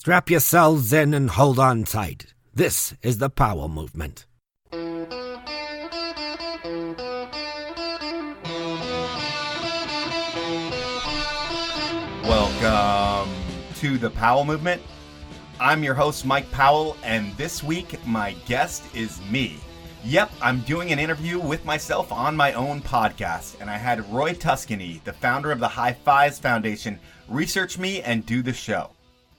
Strap yourselves in and hold on tight. This is the Powell Movement. Welcome to the Powell Movement. I'm your host, Mike Powell, and this week my guest is me. Yep, I'm doing an interview with myself on my own podcast, and I had Roy Tuscany, the founder of the High Fives Foundation, research me and do the show.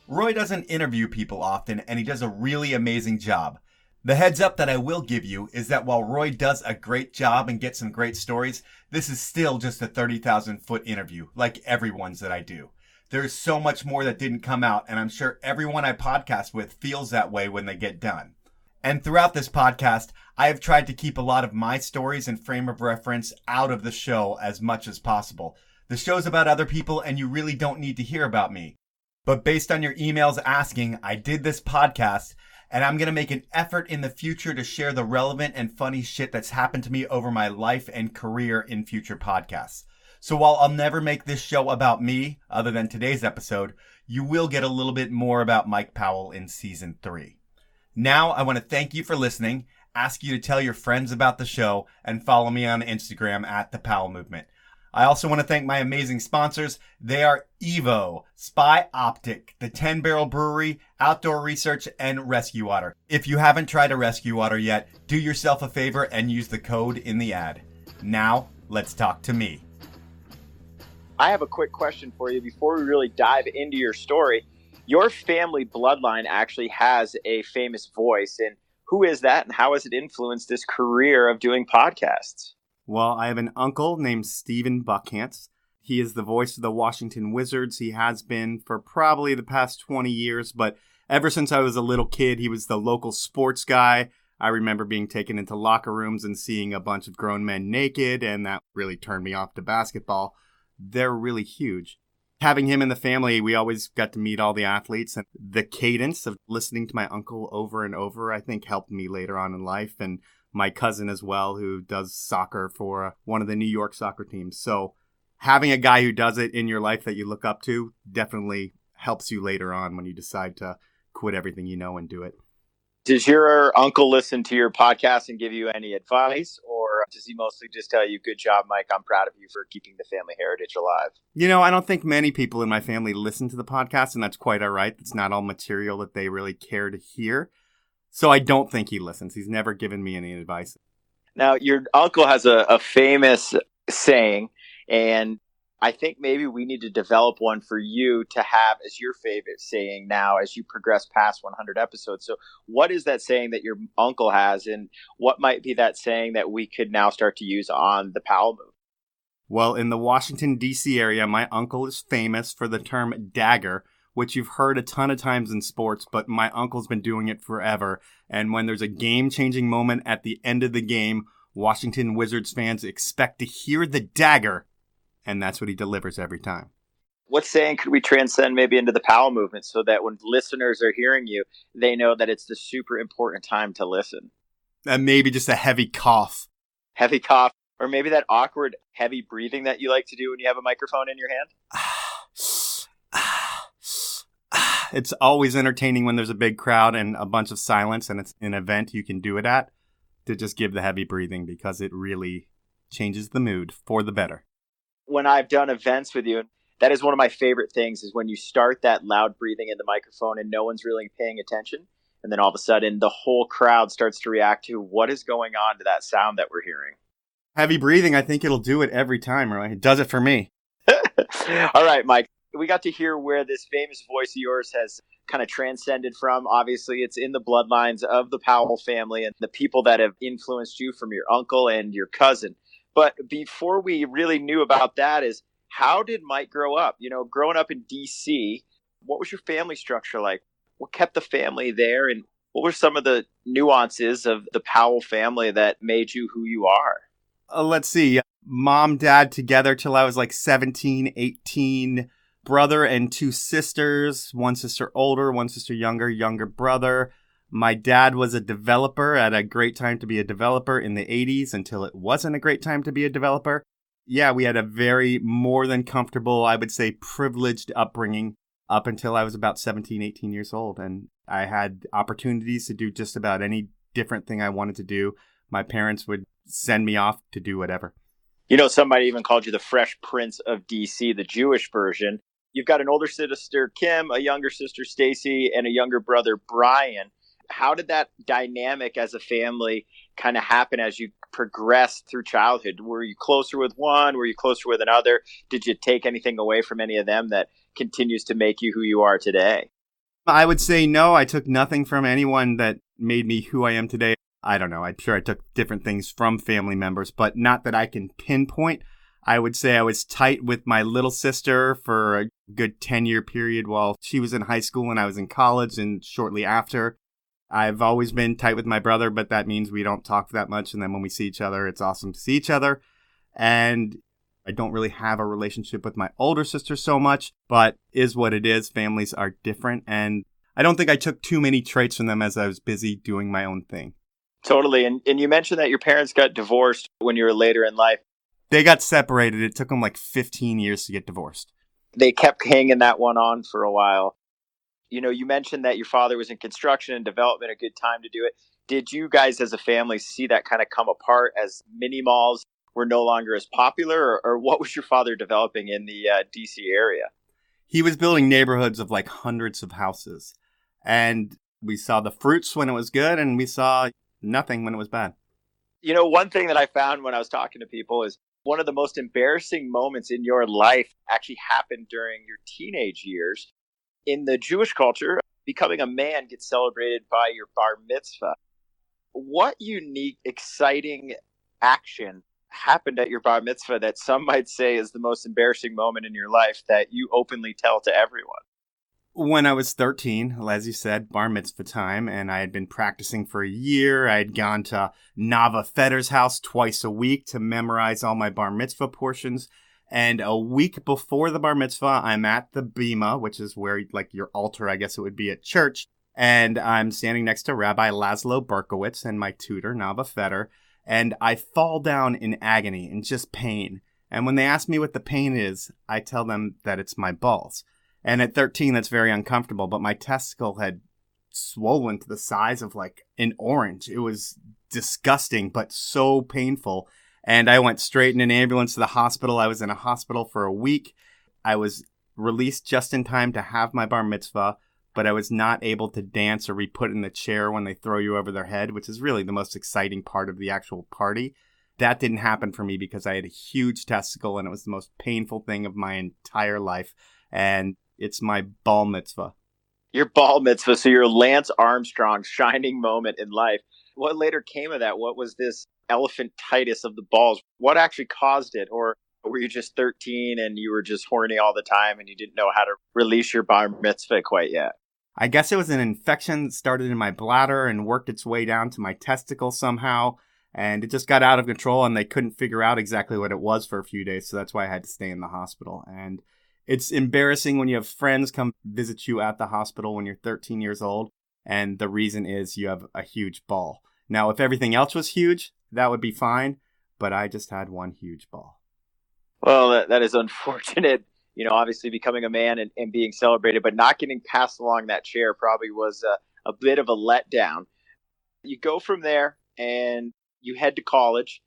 Roy doesn't interview people often, and he does a really amazing job. The heads up that I will give you is that while Roy does a great job and gets some great stories, this is still just a 30,000-foot interview, like everyone's that I do. There's so much more that didn't come out, and I'm sure everyone I podcast with feels that way when they get done. And throughout this podcast, I have tried to keep a lot of my stories and frame of reference out of the show as much as possible. The show's about other people, and you really don't need to hear about me. But based on your emails asking, I did this podcast, and I'm going to make an effort in the future to share the relevant and funny shit that's happened to me over my life and career in future podcasts. So while I'll never make this show about me, other than today's episode, you will get a little bit more about Mike Powell in Season 3. Now, I want to thank you for listening, ask you to tell your friends about the show, and follow me on Instagram at The Powell Movement. I also want to thank my amazing sponsors. They are Evo, Spy Optic, the 10 Barrel Brewery, Outdoor Research, and Rescue Water. If you haven't tried a Rescue Water yet, do yourself a favor and use the code in the ad. Now, let's talk to me. I have a quick question for you before we really dive into your story. Your family bloodline actually has a famous voice, and who is that, and how has it influenced this career of doing podcasts? Well, I have an uncle named Stephen Buckhantz. He is the voice of the Washington Wizards. He has been for probably the past 20 years, but ever since I was a little kid, he was the local sports guy. I remember being taken into locker rooms and seeing a bunch of grown men naked, and that really turned me off to basketball. They're really huge. Having him in the family, we always got to meet all the athletes, and the cadence of listening to my uncle over and over, I think, helped me later on in life, and my cousin as well, who does soccer for one of the New York soccer teams. So having a guy who does it in your life that you look up to definitely helps you later on when you decide to quit everything you know and do it. Does your uncle listen to your podcast and give you any advice, or does he mostly just tell you, good job, Mike, I'm proud of you for keeping the family heritage alive? You know, I don't think many people in my family listen to the podcast, and that's quite all right. It's not all material that they really care to hear. So I don't think he listens. He's never given me any advice. Now, your uncle has a famous saying, and I think maybe we need to develop one for you to have as your favorite saying now as you progress past 100 episodes. So what is that saying that your uncle has, and what might be that saying that we could now start to use on the Powell Movement? Well, in the Washington, D.C. area, my uncle is famous for the term dagger, which you've heard a ton of times in sports, but my uncle's been doing it forever. And when there's a game-changing moment at the end of the game, Washington Wizards fans expect to hear the dagger, and that's what he delivers every time. What saying could we transcend maybe into the Powell Movement so that when listeners are hearing you, they know that it's the super important time to listen? And maybe just a heavy cough. Heavy cough, or maybe that awkward heavy breathing that you like to do when you have a microphone in your hand? It's always entertaining when there's a big crowd and a bunch of silence and it's an event you can do it at, to just give the heavy breathing, because it really changes the mood for the better. When I've done events with you, that is one of my favorite things, is when you start that loud breathing in the microphone and no one's really paying attention. And then all of a sudden the whole crowd starts to react to what is going on to that sound that we're hearing. Heavy breathing, I think it'll do it every time, right? It does it for me. All right, Mike. We got to hear where this famous voice of yours has kind of transcended from. Obviously, it's in the bloodlines of the Powell family and the people that have influenced you, from your uncle and your cousin. But before we really knew about that, is how did Mike grow up? You know, growing up in D.C., what was your family structure like? What kept the family there? And what were some of the nuances of the Powell family that made you who you are? Let's see. Mom, dad together till I was like 17, 18. Brother and two sisters. One sister older, one sister younger brother. My dad was a developer at a great time to be a developer in the 80s until it wasn't a great time to be a developer. Yeah, we had a very more than comfortable, I would say privileged upbringing. up until I was about 17, 18 years old. And I had opportunities to do just about any different thing I wanted to do. My parents would send me off to do whatever. You know, somebody even called you the Fresh Prince of DC, the Jewish version. You've got an older sister, Kim, a younger sister, Stacy, and a younger brother, Brian. How did that dynamic as a family kind of happen as you progressed through childhood? Were you closer with one? Were you closer with another? Did you take anything away from any of them that continues to make you who you are today? I would say no. I took nothing from anyone that made me who I am today. I don't know. I'm sure I took different things from family members, but not that I can pinpoint. I would say I was tight with my little sister for a good 10-year period while she was in high school and I was in college and shortly after. I've always been tight with my brother, but that means we don't talk that much. And then when we see each other, it's awesome to see each other. And I don't really have a relationship with my older sister so much, but is what it is. Families are different. And I don't think I took too many traits from them as I was busy doing my own thing. Totally. And you mentioned that your parents got divorced when you were later in life. They got separated. It took them like 15 years to get divorced. They kept hanging that one on for a while. You know, you mentioned that your father was in construction and development, a good time to do it. Did you guys as a family see that kind of come apart as mini malls were no longer as popular? Or what was your father developing in the DC area? He was building neighborhoods of like hundreds of houses. And we saw the fruits when it was good and we saw nothing when it was bad. You know, one thing that I found when I was talking to people is one of the most embarrassing moments in your life actually happened during your teenage years. In the Jewish culture, becoming a man gets celebrated by your bar mitzvah. What unique, exciting action happened at your bar mitzvah that some might say is the most embarrassing moment in your life that you openly tell to everyone? When I was 13, as you said, bar mitzvah time, and I had been practicing for a year. I had gone to Nava Feder's house twice a week to memorize all my bar mitzvah portions. And a week before the bar mitzvah, I'm at the bima, which is where, like, your altar, I guess it would be at church. And I'm standing next to Rabbi Laszlo Berkowitz and my tutor, Nava Feder. And I fall down in agony and just pain. And when they ask me what the pain is, I tell them that it's my balls. And at 13, that's very uncomfortable. But my testicle had swollen to the size of like an orange. It was disgusting, but so painful. And I went straight in an ambulance to the hospital. I was in a hospital for a week. I was released just in time to have my bar mitzvah, but I was not able to dance or be put in the chair when they throw you over their head, which is really the most exciting part of the actual party. That didn't happen for me because I had a huge testicle and it was the most painful thing of my entire life. And it's my ball mitzvah. Your ball mitzvah, so your Lance Armstrong shining moment in life. What later came of that? What was this elephantitis of the balls? What actually caused it? Or were you just 13 and you were just horny all the time and you didn't know how to release your bar mitzvah quite yet? I guess it was an infection that started in my bladder and worked its way down to my testicle somehow. And it just got out of control and they couldn't figure out exactly what it was for a few days. So that's why I had to stay in the hospital. And it's embarrassing when you have friends come visit you at the hospital when you're 13 years old. And the reason is you have a huge ball. Now, if everything else was huge, that would be fine. But I just had one huge ball. Well, that is unfortunate. You know, obviously becoming a man and being celebrated, but not getting passed along that chair probably was a bit of a letdown. You go from there and you head to college,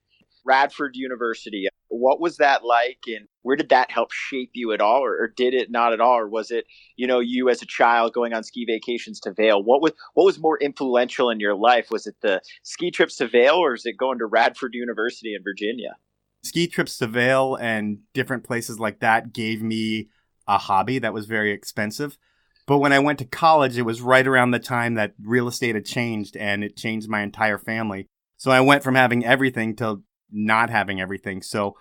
Radford University. What was that like, and where did that help shape you at all, or did it not at all? Or was it, you know, you as a child going on ski vacations to Vail? What was more influential in your life? Was it the ski trips to Vail, or is it going to Radford University in Virginia? Ski trips to Vail and different places like that gave me a hobby that was very expensive. But when I went to college, it was right around the time that real estate had changed, and it changed my entire family. So I went from having everything to not having everything. So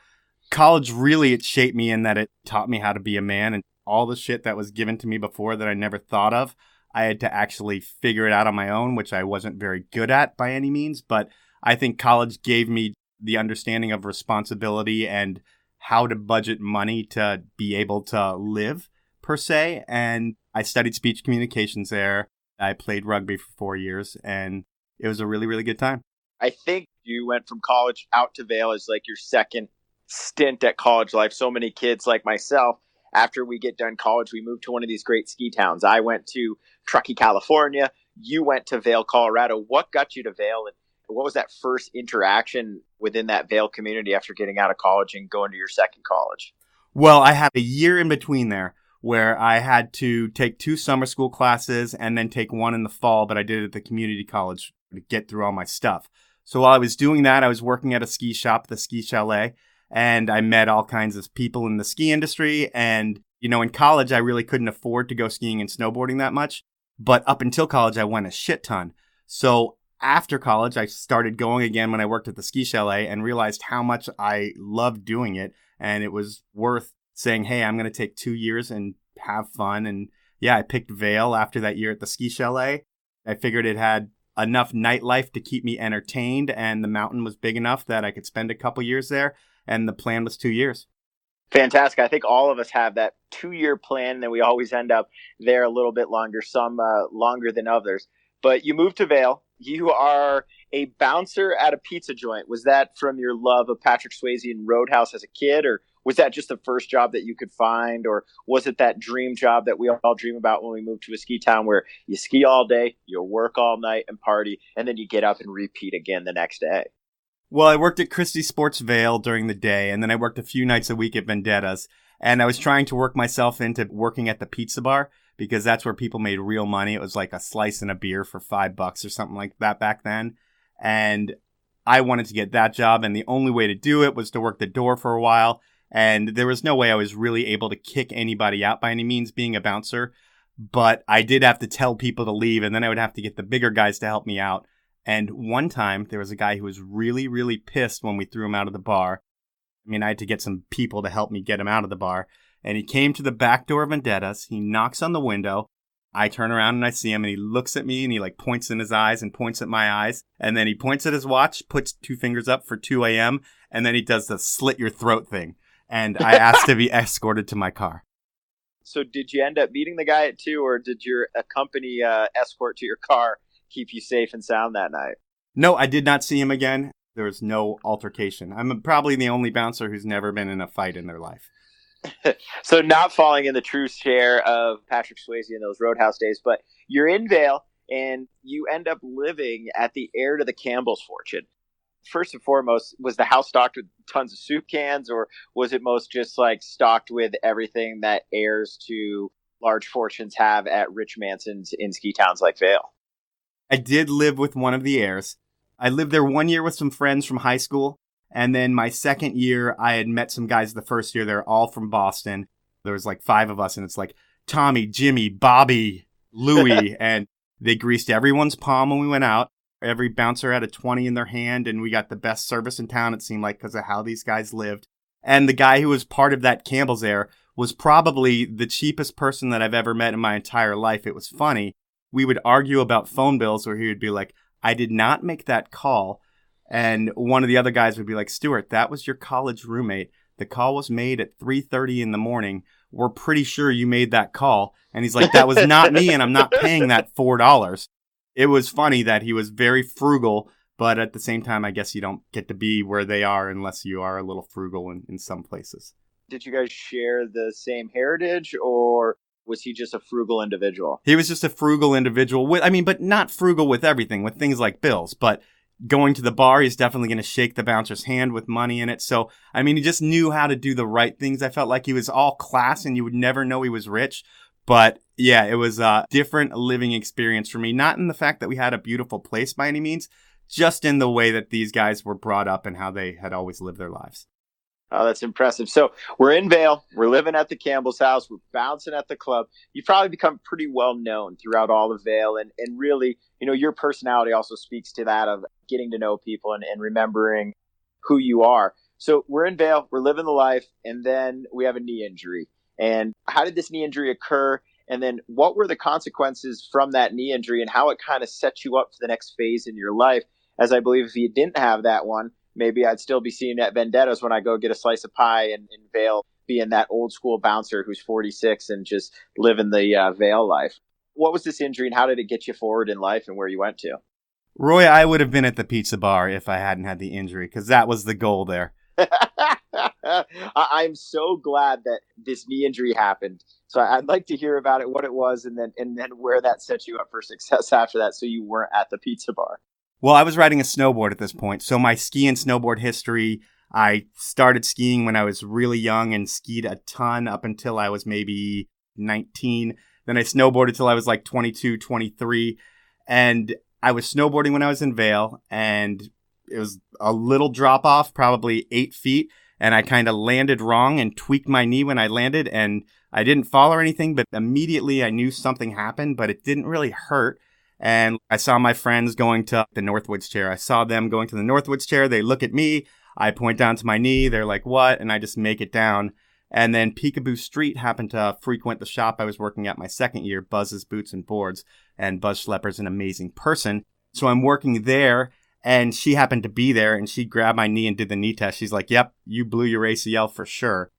college really, it shaped me in that it taught me how to be a man, and all the shit that was given to me before that I never thought of, I had to actually figure it out on my own, which I wasn't very good at by any means. But I think college gave me the understanding of responsibility and how to budget money to be able to live, per se. And I studied speech communications there. I played rugby for 4 years, and it was a really, really good time. I think you went from college out to Vail as like your second stint at college life. So many kids like myself after we get done college, we move to one of these great ski towns. I went to Truckee, California. You went to Vail, Colorado. What got you to Vail, and what was that first interaction within that Vail community after getting out of college and going to your second college? Well, I had a year in between there where I had to take 2 summer school classes and then take one in the fall, but I did it at the community college to get through all my stuff. So while I was doing that, I was working at a ski shop, the Ski Chalet, and I met all kinds of people in the ski industry. And, in college, I really couldn't afford to go skiing and snowboarding that much. But up until college, I went a shit ton. So after college, I started going again when I worked at the Ski Chalet and realized how much I loved doing it. And it was worth saying, hey, I'm going to take 2 years and have fun. And yeah, I picked Vail after that year at the Ski Chalet. I figured it had enough nightlife to keep me entertained, and the mountain was big enough that I could spend a couple years there. And the plan was 2 years. Fantastic. I think all of us have that 2-year plan, and then we always end up there a little bit longer, some longer than others. But you moved to Vail. You are a bouncer at a pizza joint. Was that from your love of Patrick Swayze and Roadhouse as a kid, or was that just the first job that you could find, or was it that dream job that we all dream about when we move to a ski town where you ski all day, you work all night and party, and then you get up and repeat again the next day? Well, I worked at Christie Sports Vail during the day, and then I worked a few nights a week at Vendettas. And I was trying to work myself into working at the pizza bar because that's where people made real money. It was like a slice and a beer for $5 or something like that back then. And I wanted to get that job, and the only way to do it was to work the door for a while. And there was no way I was really able to kick anybody out by any means being a bouncer. But I did have to tell people to leave, and then I would have to get the bigger guys to help me out. And one time, there was a guy who was really, really pissed when we threw him out of the bar. I mean, I had to get some people to help me get him out of the bar. And he came to the back door of Vendettas. He knocks on the window. I turn around and I see him, and he looks at me, and he points in his eyes and points at my eyes. And then he points at his watch, puts 2 fingers up for 2 a.m., and then he does the slit your throat thing. And I asked to be escorted to my car. So did you end up meeting the guy at 2, or did your company escort to your car keep you safe and sound that night? No, I did not see him again. There was no altercation. I'm probably the only bouncer who's never been in a fight in their life. So not falling in the true share of Patrick Swayze in those Roadhouse days, but you're in Vail and you end up living at the heir to the Campbell's fortune. First and foremost, was the house stocked with tons of soup cans, or was it most just stocked with everything that heirs to large fortunes have at rich mansions in ski towns like Vail? I did live with one of the heirs. I lived there 1 year with some friends from high school. And then my second year, I had met some guys the first year. They're all from Boston. There was 5 of us, and it's Tommy, Jimmy, Bobby, Louie. And they greased everyone's palm when we went out. Every bouncer had a 20 in their hand, and we got the best service in town, it seemed like, because of how these guys lived. And the guy who was part of that Campbell's heir was probably the cheapest person that I've ever met in my entire life. It was funny. We would argue about phone bills where he would be like, I did not make that call. And one of the other guys would be like, Stuart, that was your college roommate. The call was made at 3:30 in the morning. We're pretty sure you made that call. And he's like, that was not me, and I'm not paying that $4. It was funny that he was very frugal, but at the same time, I guess you don't get to be where they are unless you are a little frugal in some places. Did you guys share the same heritage, or was he just a frugal individual? He was just a frugal individual. But not frugal with everything, with things like bills. But going to the bar, he's definitely going to shake the bouncer's hand with money in it. So, he just knew how to do the right things. I felt like he was all class, and you would never know he was rich. But yeah, it was a different living experience for me. Not in the fact that we had a beautiful place by any means, just in the way that these guys were brought up and how they had always lived their lives. Oh, that's impressive. So we're in Vail. We're living at the Campbell's house. We're bouncing at the club. You've probably become pretty well known throughout all of Vail. And really, your personality also speaks to that of getting to know people and remembering who you are. So we're in Vail. We're living the life. And then we have a knee injury. And how did this knee injury occur? And then what were the consequences from that knee injury and how it kind of set you up for the next phase in your life? As I believe if you didn't have that one, maybe I'd still be seeing at Vendettas when I go get a slice of pie in Vail, being that old school bouncer who's 46 and just living the Vail life. What was this injury and how did it get you forward in life and where you went to? Roy, I would have been at the pizza bar if I hadn't had the injury because that was the goal there. I'm so glad that this knee injury happened. So I'd like to hear about it, what it was, and then where that set you up for success after that, so you weren't at the pizza bar. Well, I was riding a snowboard at this point. So my ski and snowboard history, I started skiing when I was really young and skied a ton up until I was maybe 19. Then I snowboarded till I was like 22, 23. And I was snowboarding when I was in Vail, and it was a little drop off, probably 8 feet. And I kind of landed wrong and tweaked my knee when I landed, and I didn't fall or anything, but immediately I knew something happened, but it didn't really hurt. And I saw my friends going to the Northwoods chair. I saw them going to the Northwoods chair. They look at me. I point down to my knee. They're like, what? And I just make it down. And then Peekaboo Street happened to frequent the shop I was working at my second year, Buzz's Boots and Boards. And Buzz Schlepper's an amazing person. So I'm working there. And she happened to be there, and she grabbed my knee and did the knee test. She's like, yep, you blew your ACL for sure.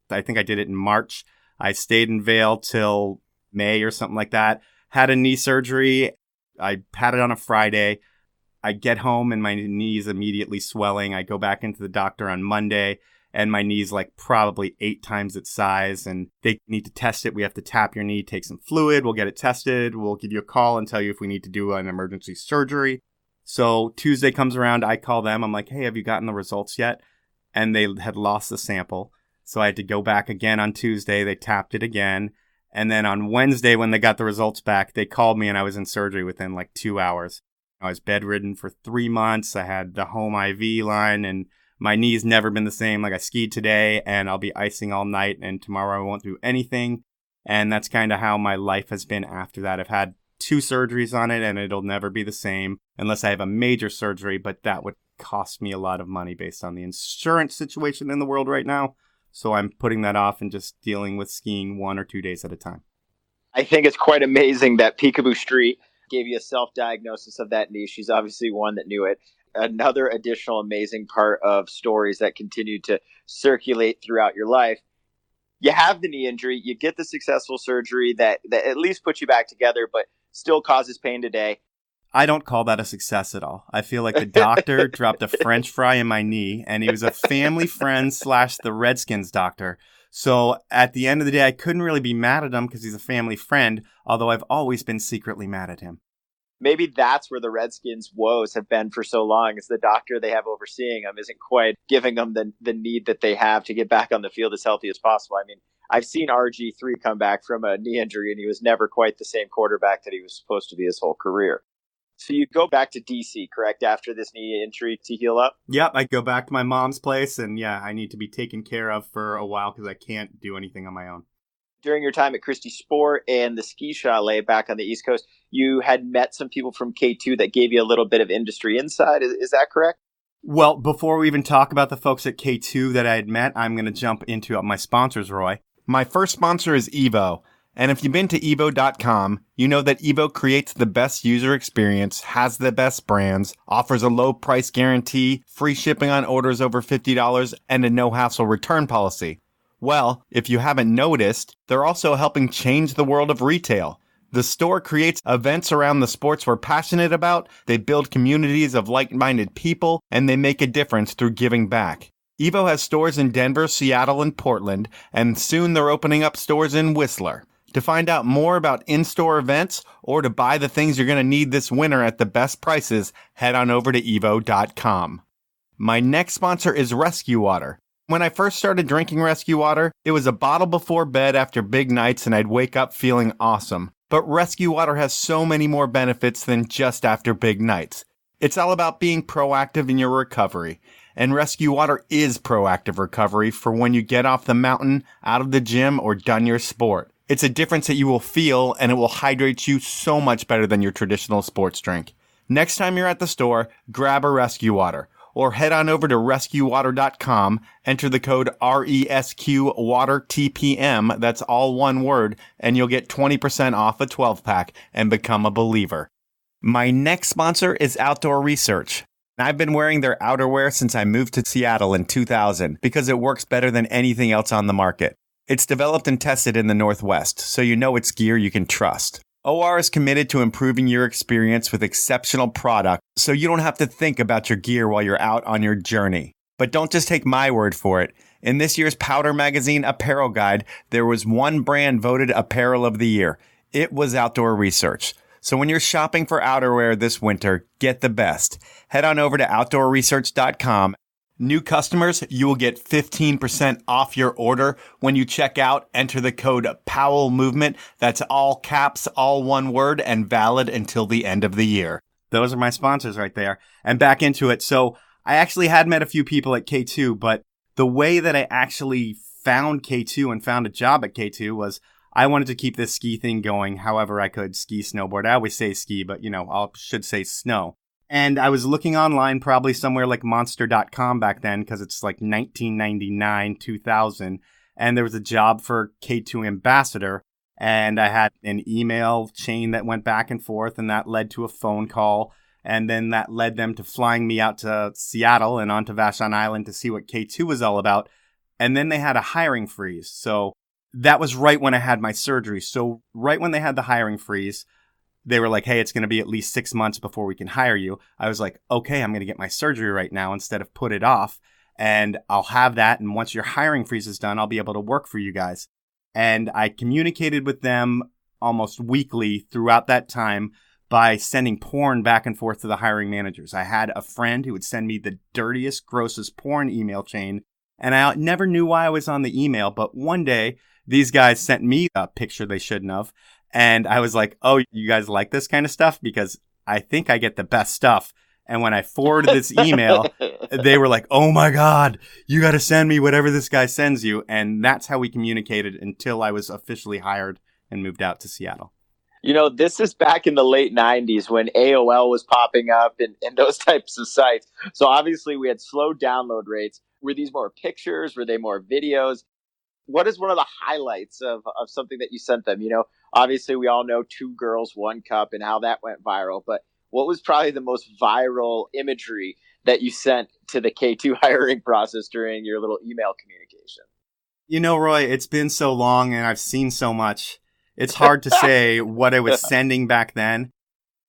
I think I did it in March. I stayed in Vail till May or something like that. Had a knee surgery. I had it on a Friday. I get home, and my knee's immediately swelling. I go back into the doctor on Monday, and my knee's like probably 8 times its size, and they need to test it. We have to tap your knee, take some fluid. We'll get it tested. We'll give you a call and tell you if we need to do an emergency surgery. So Tuesday comes around, I call them. I'm like, hey, have you gotten the results yet? And they had lost the sample. So I had to go back again on Tuesday. They tapped it again. And then on Wednesday, when they got the results back, they called me and I was in surgery within like 2 hours. I was bedridden for 3 months. I had the home IV line, and my knee's never been the same. Like, I skied today and I'll be icing all night, and tomorrow I won't do anything. And that's kind of how my life has been after that. I've had 2 surgeries on it, and it'll never be the same unless I have a major surgery, but that would cost me a lot of money based on the insurance situation in the world right now. So I'm putting that off and just dealing with skiing 1 or 2 days at a time. I think it's quite amazing that Peekaboo Street gave you a self-diagnosis of that knee. She's obviously one that knew it. Another additional amazing part of stories that continue to circulate throughout your life. You have the knee injury, you get the successful surgery that at least puts you back together, but still causes pain today. I don't call that a success at all. I feel like the doctor dropped a French fry in my knee, and he was a family friend / the Redskins doctor. So at the end of the day, I couldn't really be mad at him because he's a family friend, although I've always been secretly mad at him. Maybe that's where the Redskins' woes have been for so long, is the doctor they have overseeing them isn't quite giving them the need that they have to get back on the field as healthy as possible. I mean, I've seen RG3 come back from a knee injury, and he was never quite the same quarterback that he was supposed to be his whole career. So you go back to DC, correct, after this knee injury to heal up? Yep, I go back to my mom's place, and yeah, I need to be taken care of for a while because I can't do anything on my own. During your time at Christie Sport and the ski chalet back on the East Coast, you had met some people from K2 that gave you a little bit of industry insight. Is that correct? Well, before we even talk about the folks at K2 that I had met, I'm going to jump into my sponsors, Roy. My first sponsor is Evo. And if you've been to evo.com, you know that Evo creates the best user experience, has the best brands, offers a low price guarantee, free shipping on orders over $50, and a no-hassle return policy. Well, if you haven't noticed, they're also helping change the world of retail. The store creates events around the sports we're passionate about, they build communities of like-minded people, and they make a difference through giving back. Evo has stores in Denver, Seattle, and Portland, and soon they're opening up stores in Whistler. To find out more about in-store events or to buy the things you're going to need this winter at the best prices, head on over to evo.com. My next sponsor is Rescue Water. When I first started drinking Rescue Water, it was a bottle before bed after big nights and I'd wake up feeling awesome. But Rescue Water has so many more benefits than just after big nights. It's all about being proactive in your recovery. And Rescue Water is proactive recovery for when you get off the mountain, out of the gym, or done your sport. It's a difference that you will feel, and it will hydrate you so much better than your traditional sports drink. Next time you're at the store, grab a Rescue Water, or head on over to rescuewater.com, enter the code RESQWATERTPM, that's all one word, and you'll get 20% off a 12-pack and become a believer. My next sponsor is Outdoor Research. I've been wearing their outerwear since I moved to Seattle in 2000 because it works better than anything else on the market. It's developed and tested in the Northwest, so you know it's gear you can trust. OR is committed to improving your experience with exceptional product, so you don't have to think about your gear while you're out on your journey. But don't just take my word for it. In this year's Powder Magazine Apparel Guide, there was one brand voted Apparel of the Year. It was Outdoor Research. So when you're shopping for outerwear this winter, get the best. Head on over to outdoorresearch.com. New customers, you will get 15% off your order. When you check out, enter the code Powell Movement. That's all caps, all one word, and valid until the end of the year. Those are my sponsors right there. And back into it. So I actually had met a few people at K2, but the way that I actually found K2 and found a job at K2 was I wanted to keep this ski thing going however I could. Ski, snowboard. I always say ski, but I should say snow. And I was looking online, probably somewhere like monster.com back then, because it's like 1999, 2000. And there was a job for K2 ambassador. And I had an email chain that went back and forth, and that led to a phone call. And then that led them to flying me out to Seattle and onto Vashon Island to see what K2 was all about. And then they had a hiring freeze. So that was right when I had my surgery. So right when they had the hiring freeze, they were like, hey, it's going to be at least 6 months before we can hire you. I was like, okay, I'm going to get my surgery right now instead of put it off. And I'll have that. And once your hiring freeze is done, I'll be able to work for you guys. And I communicated with them almost weekly throughout that time by sending porn back and forth to the hiring managers. I had a friend who would send me the dirtiest, grossest porn email chain. And I never knew why I was on the email. But one day, these guys sent me a picture they shouldn't have. And I was like, oh, you guys like this kind of stuff? Because I think I get the best stuff. And when I forwarded this email, they were like, oh my God, you got to send me whatever this guy sends you. And that's how we communicated until I was officially hired and moved out to Seattle. This is back in the late 90s when AOL was popping up and those types of sites. So obviously we had slow download rates. Were these more pictures? Were they more videos? What is one of the highlights of something that you sent them? Obviously we all know 2 Girls, 1 Cup and how that went viral. But what was probably the most viral imagery that you sent to the K2 hiring process during your little email communication? Roy, it's been so long and I've seen so much. It's hard to say what I was sending back then.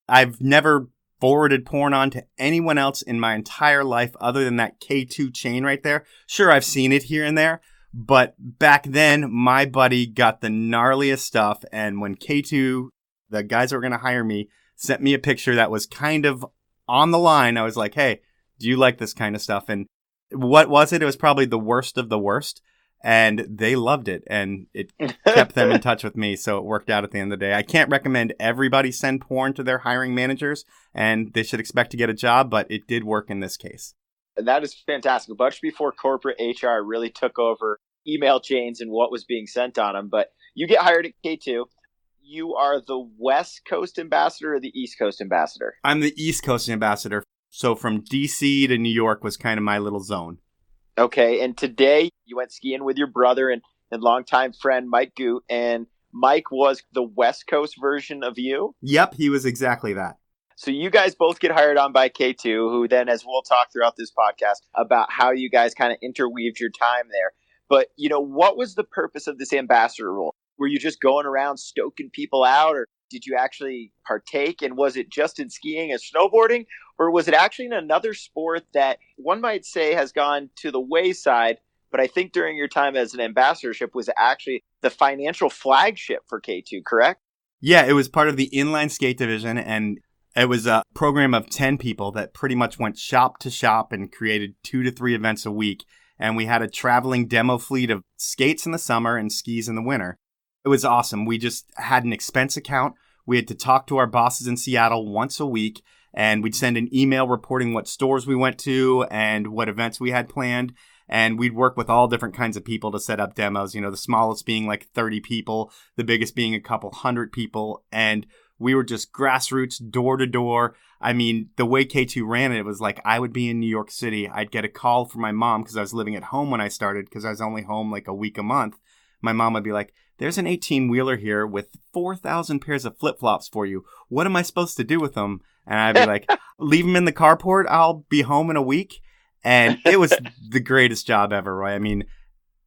I've never forwarded porn on to anyone else in my entire life other than that K2 chain right there. Sure, I've seen it here and there. But back then, my buddy got the gnarliest stuff. And when K2, the guys that were going to hire me, sent me a picture that was kind of on the line, I was like, hey, do you like this kind of stuff? And what was it? It was probably the worst of the worst. And they loved it. And it kept them in touch with me. So it worked out at the end of the day. I can't recommend everybody send porn to their hiring managers. And they should expect to get a job. But it did work in this case. And that is fantastic. Much before corporate HR really took over email chains and what was being sent on them. But you get hired at K2. You are the West Coast ambassador or the East Coast ambassador? I'm the East Coast ambassador. So from DC to New York was kind of my little zone. Okay. And today you went skiing with your brother and longtime friend Mike Goot. And Mike was the West Coast version of you? Yep, he was exactly that. So you guys both get hired on by K2, who then, as we'll talk throughout this podcast, about how you guys kind of interweaved your time there. But, what was the purpose of this ambassador role? Were you just going around stoking people out, or did you actually partake? And was it just in skiing and snowboarding, or was it actually in another sport that one might say has gone to the wayside? But I think during your time as an ambassadorship was actually the financial flagship for K2, correct? Yeah, it was part of the inline skate division, and it was a program of 10 people that pretty much went shop to shop and created 2 to 3 events a week. And we had a traveling demo fleet of skates in the summer and skis in the winter. It was awesome. We just had an expense account. We had to talk to our bosses in Seattle once a week, and we'd send an email reporting what stores we went to and what events we had planned. And we'd work with all different kinds of people to set up demos, the smallest being like 30 people, the biggest being a couple hundred people. And we were just grassroots, door to door. I mean, the way K2 ran it was like I would be in New York City. I'd get a call from my mom because I was living at home when I started because I was only home like a week a month. My mom would be like, there's an 18-wheeler here with 4,000 pairs of flip-flops for you. What am I supposed to do with them? And I'd be like, leave them in the carport. I'll be home in a week. And it was the greatest job ever, Roy. I mean,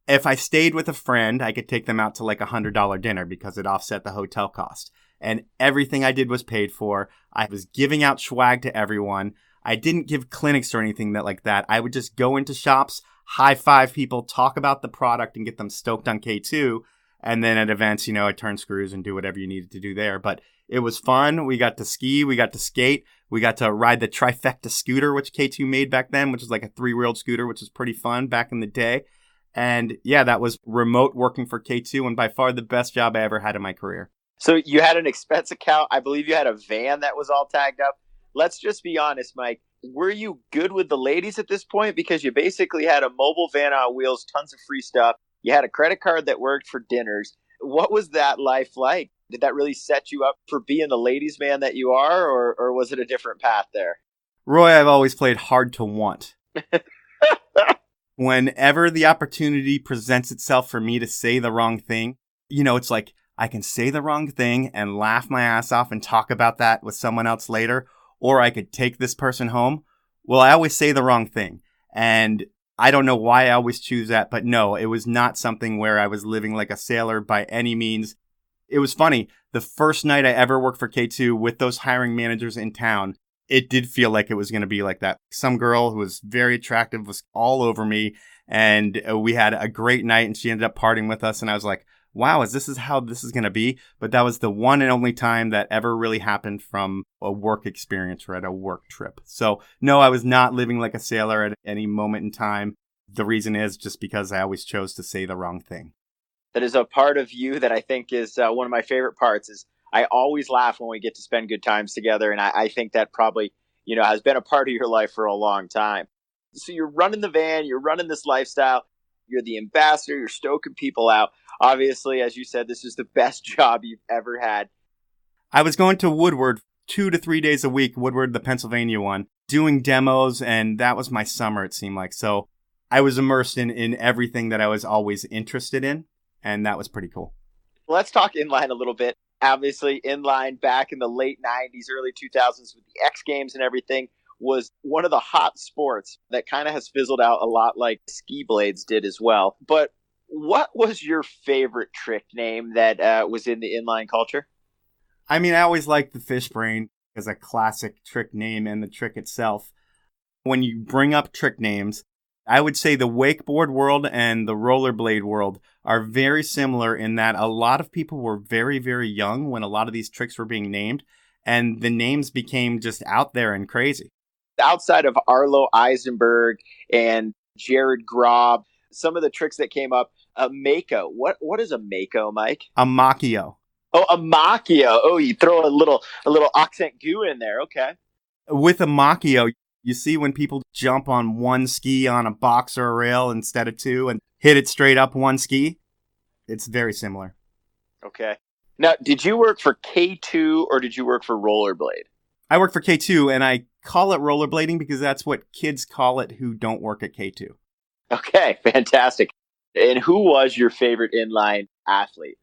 if I stayed with a friend, I could take them out to like $100 dinner because it offset the hotel cost. And everything I did was paid for. I was giving out swag to everyone. I didn't give clinics or anything like that. I would just go into shops, high five people, talk about the product, and get them stoked on K2. And then at events, I'd turn screws and do whatever you needed to do there. But it was fun. We got to ski. We got to skate. We got to ride the trifecta scooter, which K2 made back then, which is like a 3-wheeled scooter, which was pretty fun back in the day. And yeah, that was remote working for K2 and by far the best job I ever had in my career. So you had an expense account. I believe you had a van that was all tagged up. Let's just be honest, Mike. Were you good with the ladies at this point? Because you basically had a mobile van on wheels, tons of free stuff. You had a credit card that worked for dinners. What was that life like? Did that really set you up for being the ladies' man that you are, or was it a different path there? Roy, I've always played hard to want. Whenever the opportunity presents itself for me to say the wrong thing, it's like I can say the wrong thing and laugh my ass off and talk about that with someone else later, or I could take this person home. Well, I always say the wrong thing. And I don't know why I always choose that, but no, it was not something where I was living like a sailor by any means. It was funny. The first night I ever worked for K2 with those hiring managers in town, it did feel like it was going to be like that. Some girl who was very attractive was all over me, and we had a great night, and she ended up partying with us, and I was like, wow, this is how this is going to be? But that was the one and only time that ever really happened from a work experience or at a work trip. So no, I was not living like a sailor at any moment in time. The reason is just because I always chose to say the wrong thing. That is a part of you that I think is one of my favorite parts is I always laugh when we get to spend good times together. And I think that probably, has been a part of your life for a long time. So you're running the van, you're running this lifestyle, you're the ambassador, you're stoking people out. Obviously, as you said, this is the best job you've ever had. I was going to Woodward 2 to 3 days a week, Woodward, the Pennsylvania one, doing demos. And that was my summer, it seemed like. So I was immersed in everything that I was always interested in. And that was pretty cool. Let's talk inline a little bit. Obviously, inline back in the late 90s, early 2000s with the X Games and everything was one of the hot sports that kind of has fizzled out a lot like ski blades did as well. But what was your favorite trick name that was in the inline culture? I mean, I always liked the fish brain as a classic trick name and the trick itself. When you bring up trick names, I would say the wakeboard world and the rollerblade world are very similar in that a lot of people were very, very young when a lot of these tricks were being named, and the names became just out there and crazy. Outside of Arlo Eisenberg and Jared Grob, some of the tricks that came up, a Mako. What is a Mako, Mike? A Macchio. Oh, a Macchio. Oh, you throw a little accent goo in there. Okay. With a Macchio, you see when people jump on one ski on a box or a rail instead of two and hit it straight up one ski? It's very similar. Okay. Now, did you work for K2 or did you work for Rollerblade? I work for K2, and I call it rollerblading because that's what kids call it who don't work at K2. Okay, fantastic. And who was your favorite inline athlete?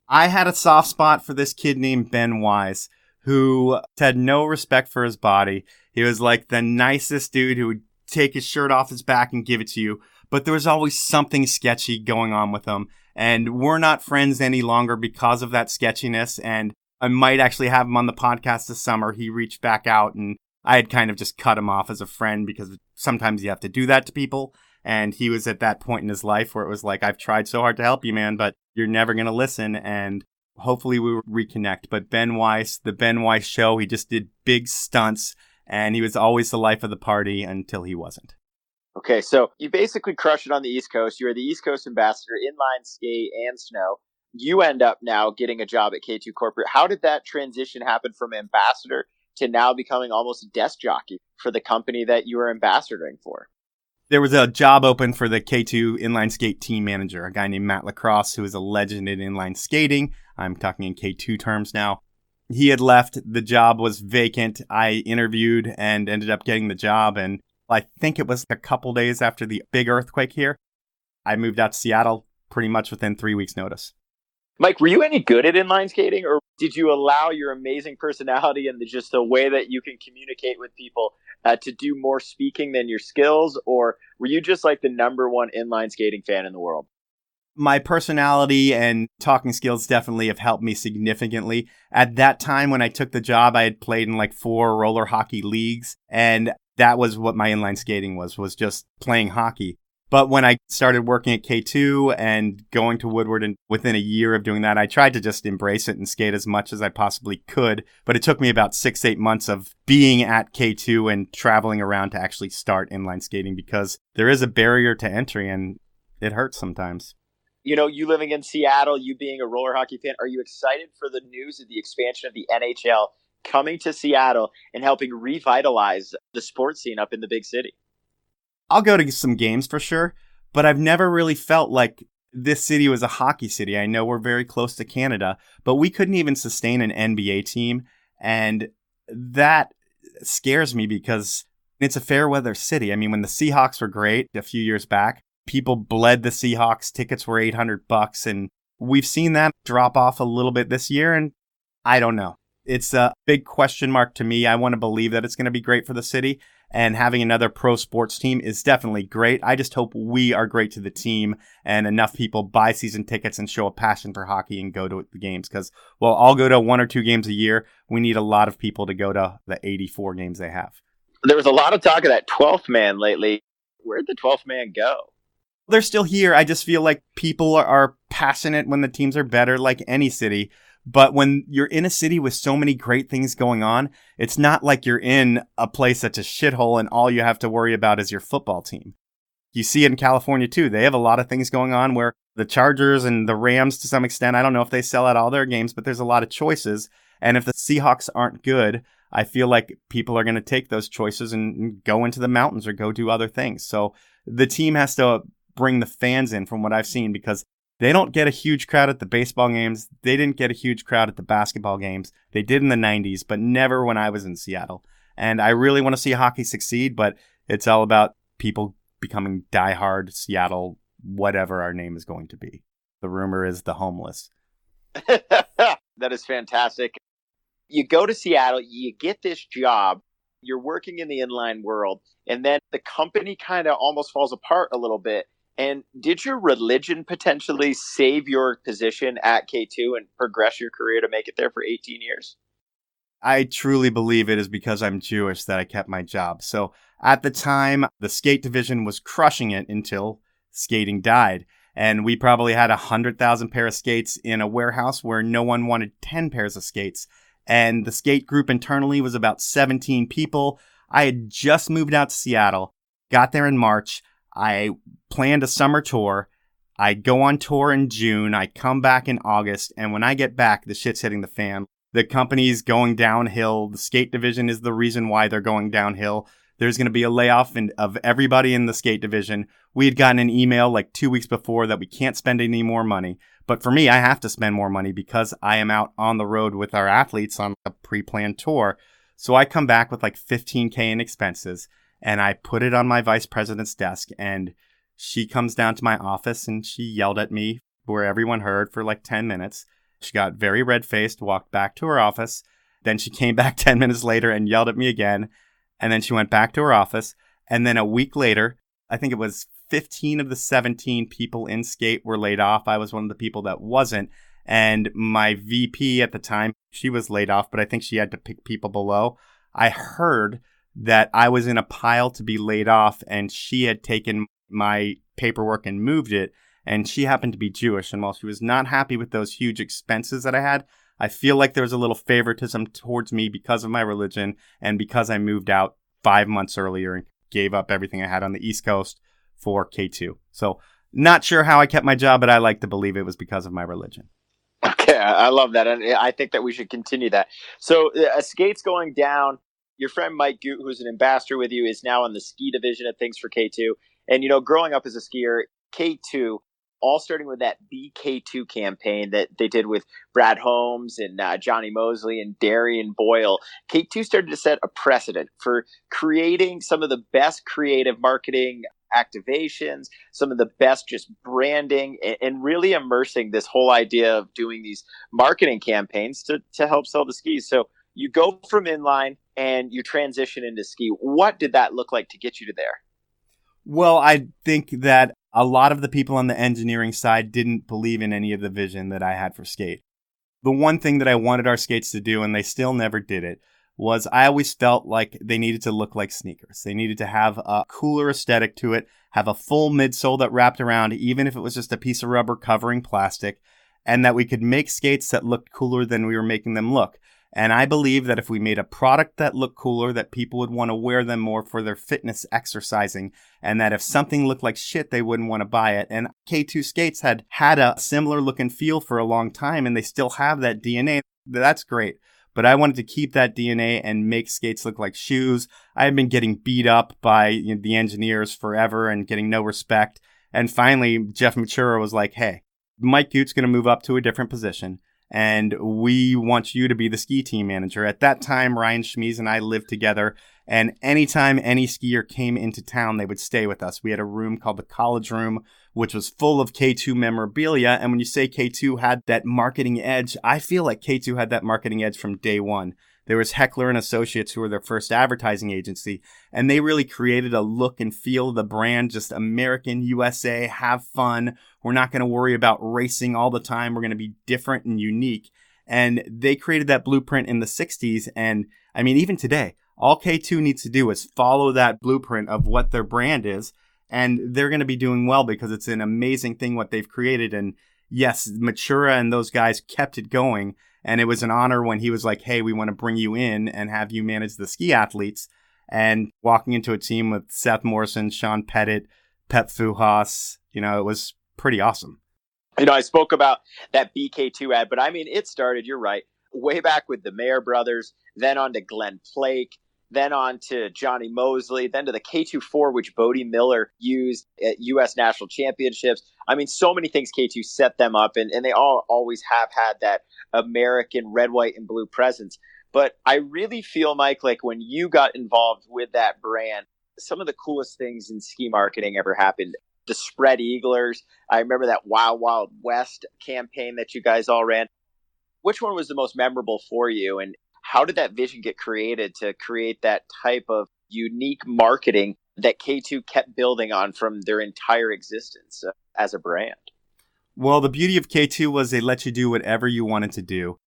I had a soft spot for this kid named Ben Weis, who had no respect for his body. He was like the nicest dude who would take his shirt off his back and give it to you. But there was always something sketchy going on with him. And we're not friends any longer because of that sketchiness. And I might actually have him on the podcast this summer. He reached back out and I had kind of just cut him off as a friend because sometimes you have to do that to people. And he was at that point in his life where it was like, I've tried so hard to help you, man, but you're never going to listen. And hopefully we will reconnect. But Ben Weis, the Ben Weis show, he just did big stunts. And he was always the life of the party until he wasn't. Okay, so you basically crushed it on the East Coast. You are the East Coast ambassador, inline skate and snow. You end up now getting a job at K2 Corporate. How did that transition happen from ambassador to now becoming almost a desk jockey for the company that you were ambassadoring for? There was a job open for the K2 inline skate team manager, a guy named Matt Lacrosse, who is a legend in inline skating. I'm talking in K2 terms now. He had left. The job was vacant. I interviewed and ended up getting the job. And I think it was a couple days after the big earthquake here. I moved out to Seattle pretty much within 3 weeks' notice. Mike, were you any good at inline skating, or did you allow your amazing personality and just the way that you can communicate with people to do more speaking than your skills, or were you just like the number one inline skating fan in the world? My personality and talking skills definitely have helped me significantly. At that time when I took the job, I had played in like 4 roller hockey leagues, and that was what my inline skating was just playing hockey. But when I started working at K2 and going to Woodward, and within a year of doing that, I tried to just embrace it and skate as much as I possibly could. But it took me about 6-8 months of being at K2 and traveling around to actually start inline skating, because there is a barrier to entry and it hurts sometimes. You know, you living in Seattle, you being a roller hockey fan, are you excited for the news of the expansion of the NHL coming to Seattle and helping revitalize the sports scene up in the big city? I'll go to some games for sure, but I've never really felt like this city was a hockey city. I know we're very close to Canada, but we couldn't even sustain an NBA team. And that scares me because it's a fair weather city. I mean, when the Seahawks were great a few years back, people bled the Seahawks. Tickets were $800, and we've seen that drop off a little bit this year. And I don't know. It's a big question mark to me. I want to believe that it's going to be great for the city. And having another pro sports team is definitely great. I just hope we are great to the team and enough people buy season tickets and show a passion for hockey and go to the games. Because, well, I'll go to 1 or 2 games a year. We need a lot of people to go to the 84 games they have. There was a lot of talk of that 12th man lately. Where'd the 12th man go? They're still here. I just feel like people are passionate when the teams are better, like any city. But when you're in a city with so many great things going on, it's not like you're in a place that's a shithole and all you have to worry about is your football team. You see it in California too. They have a lot of things going on where the Chargers and the Rams, to some extent, I don't know if they sell out all their games, but there's a lot of choices. And if the Seahawks aren't good, I feel like people are going to take those choices and go into the mountains or go do other things. So the team has to bring the fans in, from what I've seen, because they don't get a huge crowd at the baseball games. They didn't get a huge crowd at the basketball games. They did in the 90s, but never when I was in Seattle. And I really want to see hockey succeed, but it's all about people becoming diehard Seattle, whatever our name is going to be. The rumor is the homeless. That is fantastic. You go to Seattle, you get this job, you're working in the inline world, and then the company kind of almost falls apart a little bit. And did your religion potentially save your position at K2 and progress your career to make it there for 18 years? I truly believe it is because I'm Jewish that I kept my job. So at the time, the skate division was crushing it until skating died. And we probably had 100,000 pair of skates in a warehouse where no one wanted 10 pairs of skates. And the skate group internally was about 17 people. I had just moved out to Seattle, got there in March. I planned a summer tour. I go on tour in June. I come back in August. And when I get back, the shit's hitting the fan. The company's going downhill. The skate division is the reason why they're going downhill. There's going to be a layoff of everybody in the skate division. We had gotten an email like 2 weeks before that we can't spend any more money. But for me, I have to spend more money because I am out on the road with our athletes on a pre-planned tour. So I come back with like $15K in expenses. And I put it on my vice president's desk, and she comes down to my office and she yelled at me where everyone heard for like 10 minutes. She got very red-faced, walked back to her office. Then she came back 10 minutes later and yelled at me again. And then she went back to her office. And then a week later, I think it was 15 of the 17 people in skate were laid off. I was one of the people that wasn't. And my VP at the time, she was laid off, but I think she had to pick people below. I heard that I was in a pile to be laid off, and she had taken my paperwork and moved it, and she happened to be Jewish. And while she was not happy with those huge expenses that I had, I feel like there was a little favoritism towards me because of my religion and because I moved out 5 months earlier and gave up everything I had on the East Coast for K2. So not sure how I kept my job, but I like to believe it was because of my religion. Okay, I love that. And I think that we should continue that. So skate's going down. Your friend Mike Goot, who's an ambassador with you, is now on the ski division of things for K2. And, you know, growing up as a skier, K2, all starting with that BK2 campaign that they did with Brad Holmes and Johnny Mosley and Darian Boyle, K2 started to set a precedent for creating some of the best creative marketing activations, some of the best just branding, and really immersing this whole idea of doing these marketing campaigns to help sell the skis. So you go from inline and you transition into ski. What did that look like to get you to there? Well, I think that a lot of the people on the engineering side didn't believe in any of the vision that I had for skate. The one thing that I wanted our skates to do, and they still never did it, was I always felt like they needed to look like sneakers. They needed to have a cooler aesthetic to it, have a full midsole that wrapped around, even if it was just a piece of rubber covering plastic, and that we could make skates that looked cooler than we were making them look. And I believe that if we made a product that looked cooler, that people would want to wear them more for their fitness exercising, and that if something looked like shit, they wouldn't want to buy it. And K2 skates had a similar look and feel for a long time, and they still have that DNA. That's great. But I wanted to keep that DNA and make skates look like shoes. I had been getting beat up by the engineers forever and getting no respect. And finally, Jeff Matura was like, hey, Mike Goot's going to move up to a different position, and we want you to be the ski team manager. At that time, Ryan Schmies and I lived together, and anytime any skier came into town, they would stay with us. We had a room called the College Room, which was full of K2 memorabilia. And when you say K2 had that marketing edge, I feel like K2 had that marketing edge from day one. There was Heckler & Associates, who were their first advertising agency, and they really created a look and feel of the brand, just American, USA, have fun. We're not going to worry about racing all the time. We're going to be different and unique. And they created that blueprint in the 60s. And I mean, even today, all K2 needs to do is follow that blueprint of what their brand is, and they're going to be doing well because it's an amazing thing what they've created. And yes, Matura and those guys kept it going. And it was an honor when he was like, hey, we want to bring you in and have you manage the ski athletes. And walking into a team with Seth Morrison, Sean Pettit, Pep Fujas, it was pretty awesome. I spoke about that BK2 ad, but I mean, it started, you're right, way back with the Mayer brothers, then on to Glenn Plake, then on to Johnny Mosley, then to the K2-4, which Bodie Miller used at U.S. National Championships. I mean, so many things K2 set them up, and they all always have had that American red, white, and blue presence. But I really feel, Mike, like when you got involved with that brand, some of the coolest things in ski marketing ever happened. The Spread Eaglers. I remember that Wild Wild West campaign that you guys all ran. Which one was the most memorable for you? And how did that vision get created to create that type of unique marketing that K2 kept building on from their entire existence as a brand? Well, the beauty of K2 was they let you do whatever you wanted to do.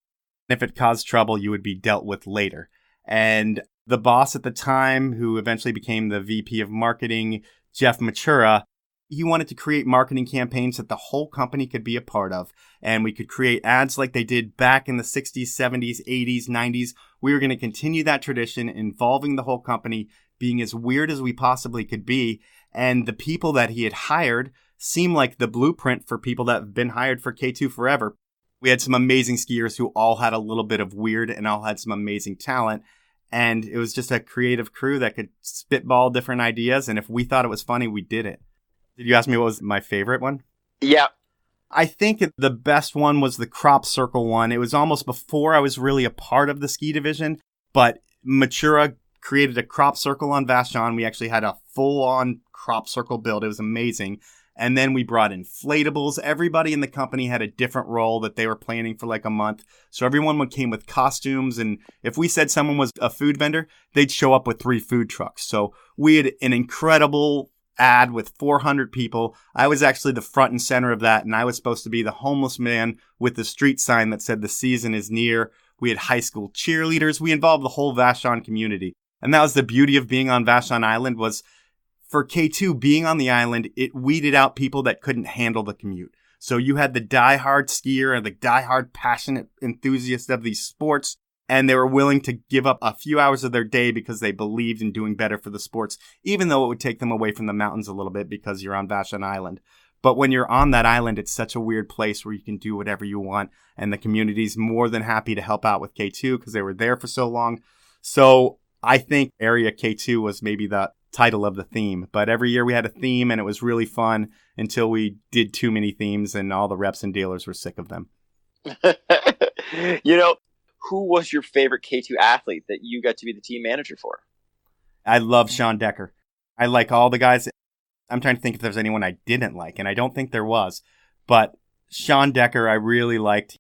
If it caused trouble, you would be dealt with later. And the boss at the time, who eventually became the VP of marketing, Jeff Matura, he wanted to create marketing campaigns that the whole company could be a part of. And we could create ads like they did back in the 60s, 70s, 80s, 90s. We were going to continue that tradition, involving the whole company, being as weird as we possibly could be. And the people that he had hired seemed like the blueprint for people that have been hired for K2 forever. We had some amazing skiers who all had a little bit of weird and all had some amazing talent. And it was just a creative crew that could spitball different ideas. And if we thought it was funny, we did it. Did you ask me what was my favorite one? Yeah. I think the best one was the crop circle one. It was almost before I was really a part of the ski division, but Matura created a crop circle on Vashon. We actually had a full-on crop circle build. It was amazing. And then we brought inflatables. Everybody in the company had a different role that they were planning for like a month. So everyone came with costumes. And if we said someone was a food vendor, they'd show up with 3 food trucks. So we had an incredible ad with 400 people. I was actually the front and center of that, and I was supposed to be the homeless man with the street sign that said the season is near. We had high school cheerleaders. We involved the whole Vashon community. And that was the beauty of being on Vashon Island, was for K2 being on the island, it weeded out people that couldn't handle the commute. So you had the diehard skier and the diehard passionate enthusiast of these sports, and they were willing to give up a few hours of their day because they believed in doing better for the sports, even though it would take them away from the mountains a little bit because you're on Vashon Island. But when you're on that island, it's such a weird place where you can do whatever you want. And the community's more than happy to help out with K2 because they were there for so long. So I think Area K2 was maybe the title of the theme. But every year we had a theme, and it was really fun until we did too many themes and all the reps and dealers were sick of them. Who was your favorite K2 athlete that you got to be the team manager for? I love Sean Decker. I like all the guys. I'm trying to think if there's anyone I didn't like, and I don't think there was. But Sean Decker, I really liked.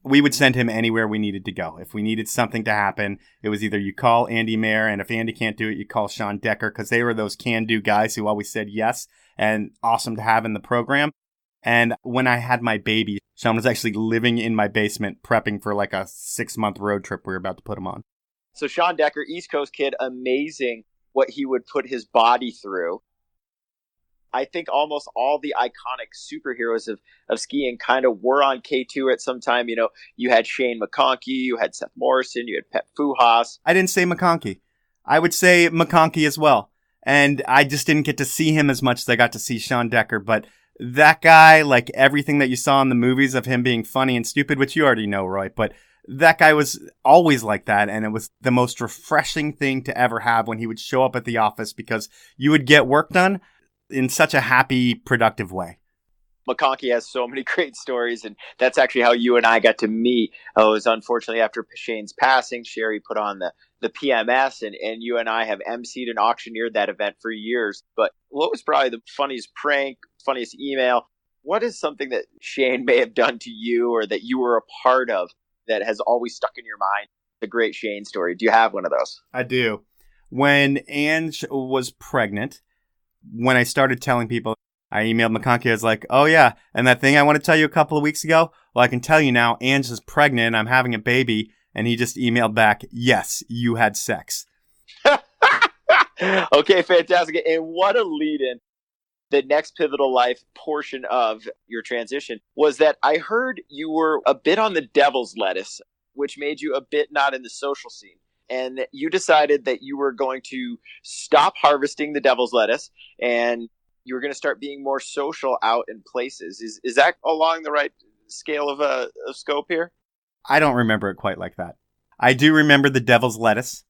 We would send him anywhere we needed to go. If we needed something to happen, it was either you call Andy Mayer, and if Andy can't do it, you call Sean Decker, because they were those can-do guys who always said yes, and awesome to have in the program. And when I had my baby, Sean was actually living in my basement prepping for like a 6-month road trip we were about to put him on. So Sean Decker, East Coast kid, amazing what he would put his body through. I think almost all the iconic superheroes of skiing kind of were on K2 at some time. You know, you had Shane McConkey, you had Seth Morrison, you had Pep Fujas. I didn't say McConkey. I would say McConkey as well. And I just didn't get to see him as much as I got to see Sean Decker. But that guy, like everything that you saw in the movies of him being funny and stupid, which you already know, Roy, but that guy was always like that. And it was the most refreshing thing to ever have when he would show up at the office, because you would get work done in such a happy, productive way. McConkey has so many great stories, and that's actually how you and I got to meet. It was unfortunately after Shane's passing, Sherry put on the PMS, and you and I have emceed and auctioneered that event for years. But what was probably the funniest prank, funniest email? What is something that Shane may have done to you or that you were a part of that has always stuck in your mind? A great Shane story. Do you have one of those? I do. When Ange was pregnant, when I started telling people, I emailed McConkey. I was like, oh yeah, and that thing I want to tell you a couple of weeks ago? Well, I can tell you now, Ange is pregnant, I'm having a baby. And he just emailed back, yes, you had sex. Okay, fantastic. And what a lead-in. The next pivotal life portion of your transition was that I heard you were a bit on the devil's lettuce, which made you a bit not in the social scene. And you decided that you were going to stop harvesting the devil's lettuce and you were going to start being more social out in places. Is that along the right scale of scope here? I don't remember it quite like that. I do remember the devil's lettuce.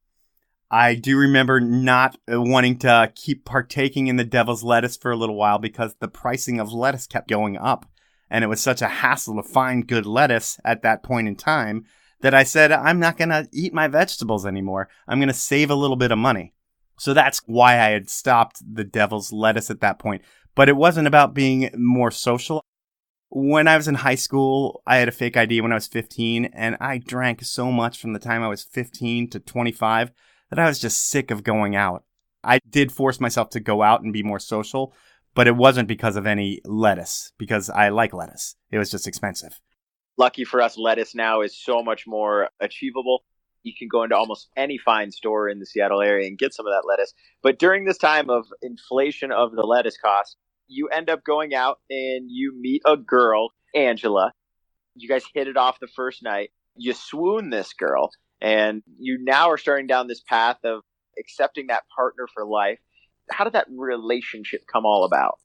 I do remember not wanting to keep partaking in the devil's lettuce for a little while because the pricing of lettuce kept going up. And it was such a hassle to find good lettuce at that point in time that I said, I'm not going to eat my vegetables anymore. I'm going to save a little bit of money. So that's why I had stopped the devil's lettuce at that point. But it wasn't about being more social. When I was in high school, I had a fake ID when I was 15, and I drank so much from the time I was 15 to 25 that I was just sick of going out. I did force myself to go out and be more social, but it wasn't because of any lettuce, because I like lettuce. It was just expensive. Lucky for us, lettuce now is so much more achievable. You can go into almost any fine store in the Seattle area and get some of that lettuce. But during this time of inflation of the lettuce cost, you end up going out and you meet a girl, Angela. You guys hit it off the first night. You swoon this girl, and you now are starting down this path of accepting that partner for life. How did that relationship come all about?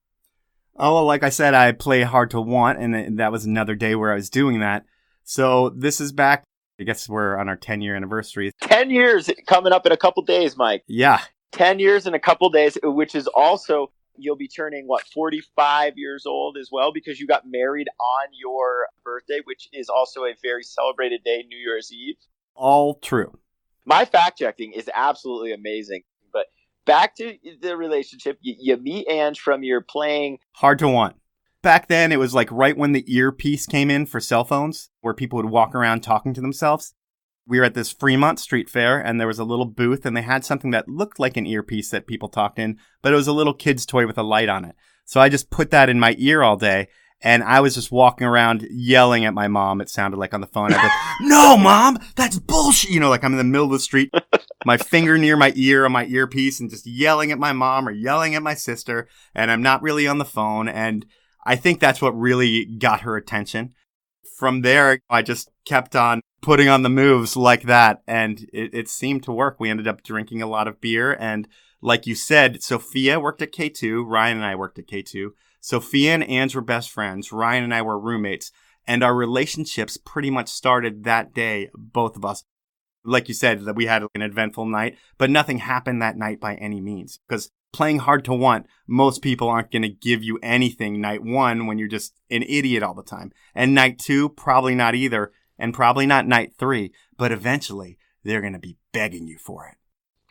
Oh, well, like I said, I play hard to want, and that was another day where I was doing that. So this is back, I guess we're on our 10-year anniversary. 10 years coming up in a couple days, Mike. Yeah. 10 years in a couple days, which is also, you'll be turning, 45 years old as well, because you got married on your birthday, which is also a very celebrated day, New Year's Eve. All true. My fact-checking is absolutely amazing. But back to the relationship, you meet Ange from your playing. Hard to want. Back then, it was like right when the earpiece came in for cell phones, where people would walk around talking to themselves. We were at this Fremont Street Fair, and there was a little booth, and they had something that looked like an earpiece that people talked in, but it was a little kid's toy with a light on it. So I just put that in my ear all day, and I was just walking around yelling at my mom, it sounded like on the phone. I'd be like, no, Mom, that's bullshit. You know, like I'm in the middle of the street, my finger near my ear on my earpiece, and just yelling at my mom or yelling at my sister, and I'm not really on the phone, and I think that's what really got her attention. From there, I just kept on putting on the moves like that, and it seemed to work. We ended up drinking a lot of beer, and like you said, Sophia worked at K2, Ryan and I worked at K2. Sophia and Ange were best friends, Ryan and I were roommates, and our relationships pretty much started that day, both of us. Like you said, that we had an eventful night, but nothing happened that night by any means, because playing hard to want, most people aren't going to give you anything night one when you're just an idiot all the time. And night two, probably not either. And probably not night three. But eventually, they're going to be begging you for it.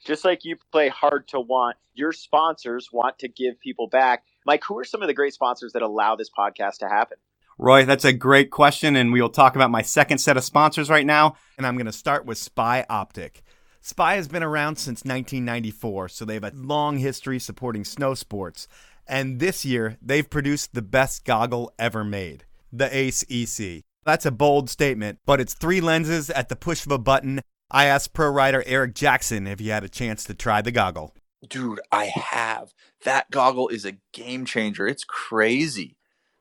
Just like you play hard to want, your sponsors want to give people back. Mike, who are some of the great sponsors that allow this podcast to happen? Roy, that's a great question. And we will talk about my second set of sponsors right now. And I'm going to start with Spy Optic. Spy has been around since 1994, so they have a long history supporting snow sports. And this year, they've produced the best goggle ever made, the Ace EC. That's a bold statement, but it's 3 lenses at the push of a button, I asked pro rider Eric Jackson if he had a chance to try the goggle. Dude, I have. That goggle is a game changer. It's crazy.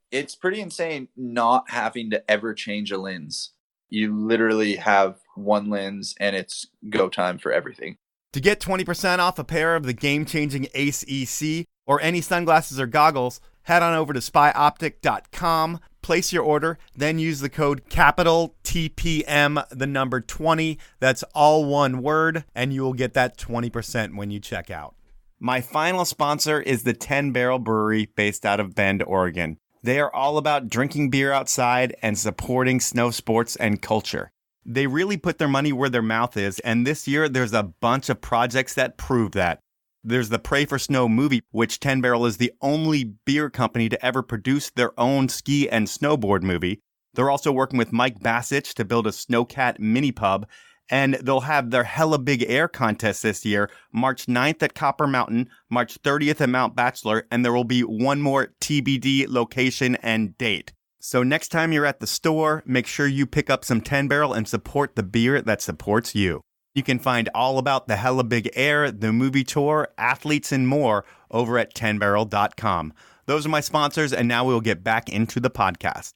It's pretty insane not having to ever change a lens. You literally have one lens and it's go time for everything. To get 20% off a pair of the game-changing Ace EC or any sunglasses or goggles, head on over to spyoptic.com, place your order, then use the code capital TPM, the number 20. That's all one word, and you will get that 20% when you check out. My final sponsor is the 10 Barrel Brewery based out of Bend, Oregon. They are all about drinking beer outside and supporting snow sports and culture. They really put their money where their mouth is, and this year there's a bunch of projects that prove that. There's the Pray for Snow movie, which 10 Barrel is the only beer company to ever produce their own ski and snowboard movie. They're also working with Mike Bassich to build a Snowcat mini pub, and they'll have their Hella Big Air contest this year, March 9th at Copper Mountain, March 30th at Mount Bachelor, and there will be one more TBD location and date. So next time you're at the store, make sure you pick up some 10 Barrel and support the beer that supports you. You can find all about the Hella Big Air, the movie tour, athletes, and more over at 10barrel.com. Those are my sponsors, and now we'll get back into the podcast.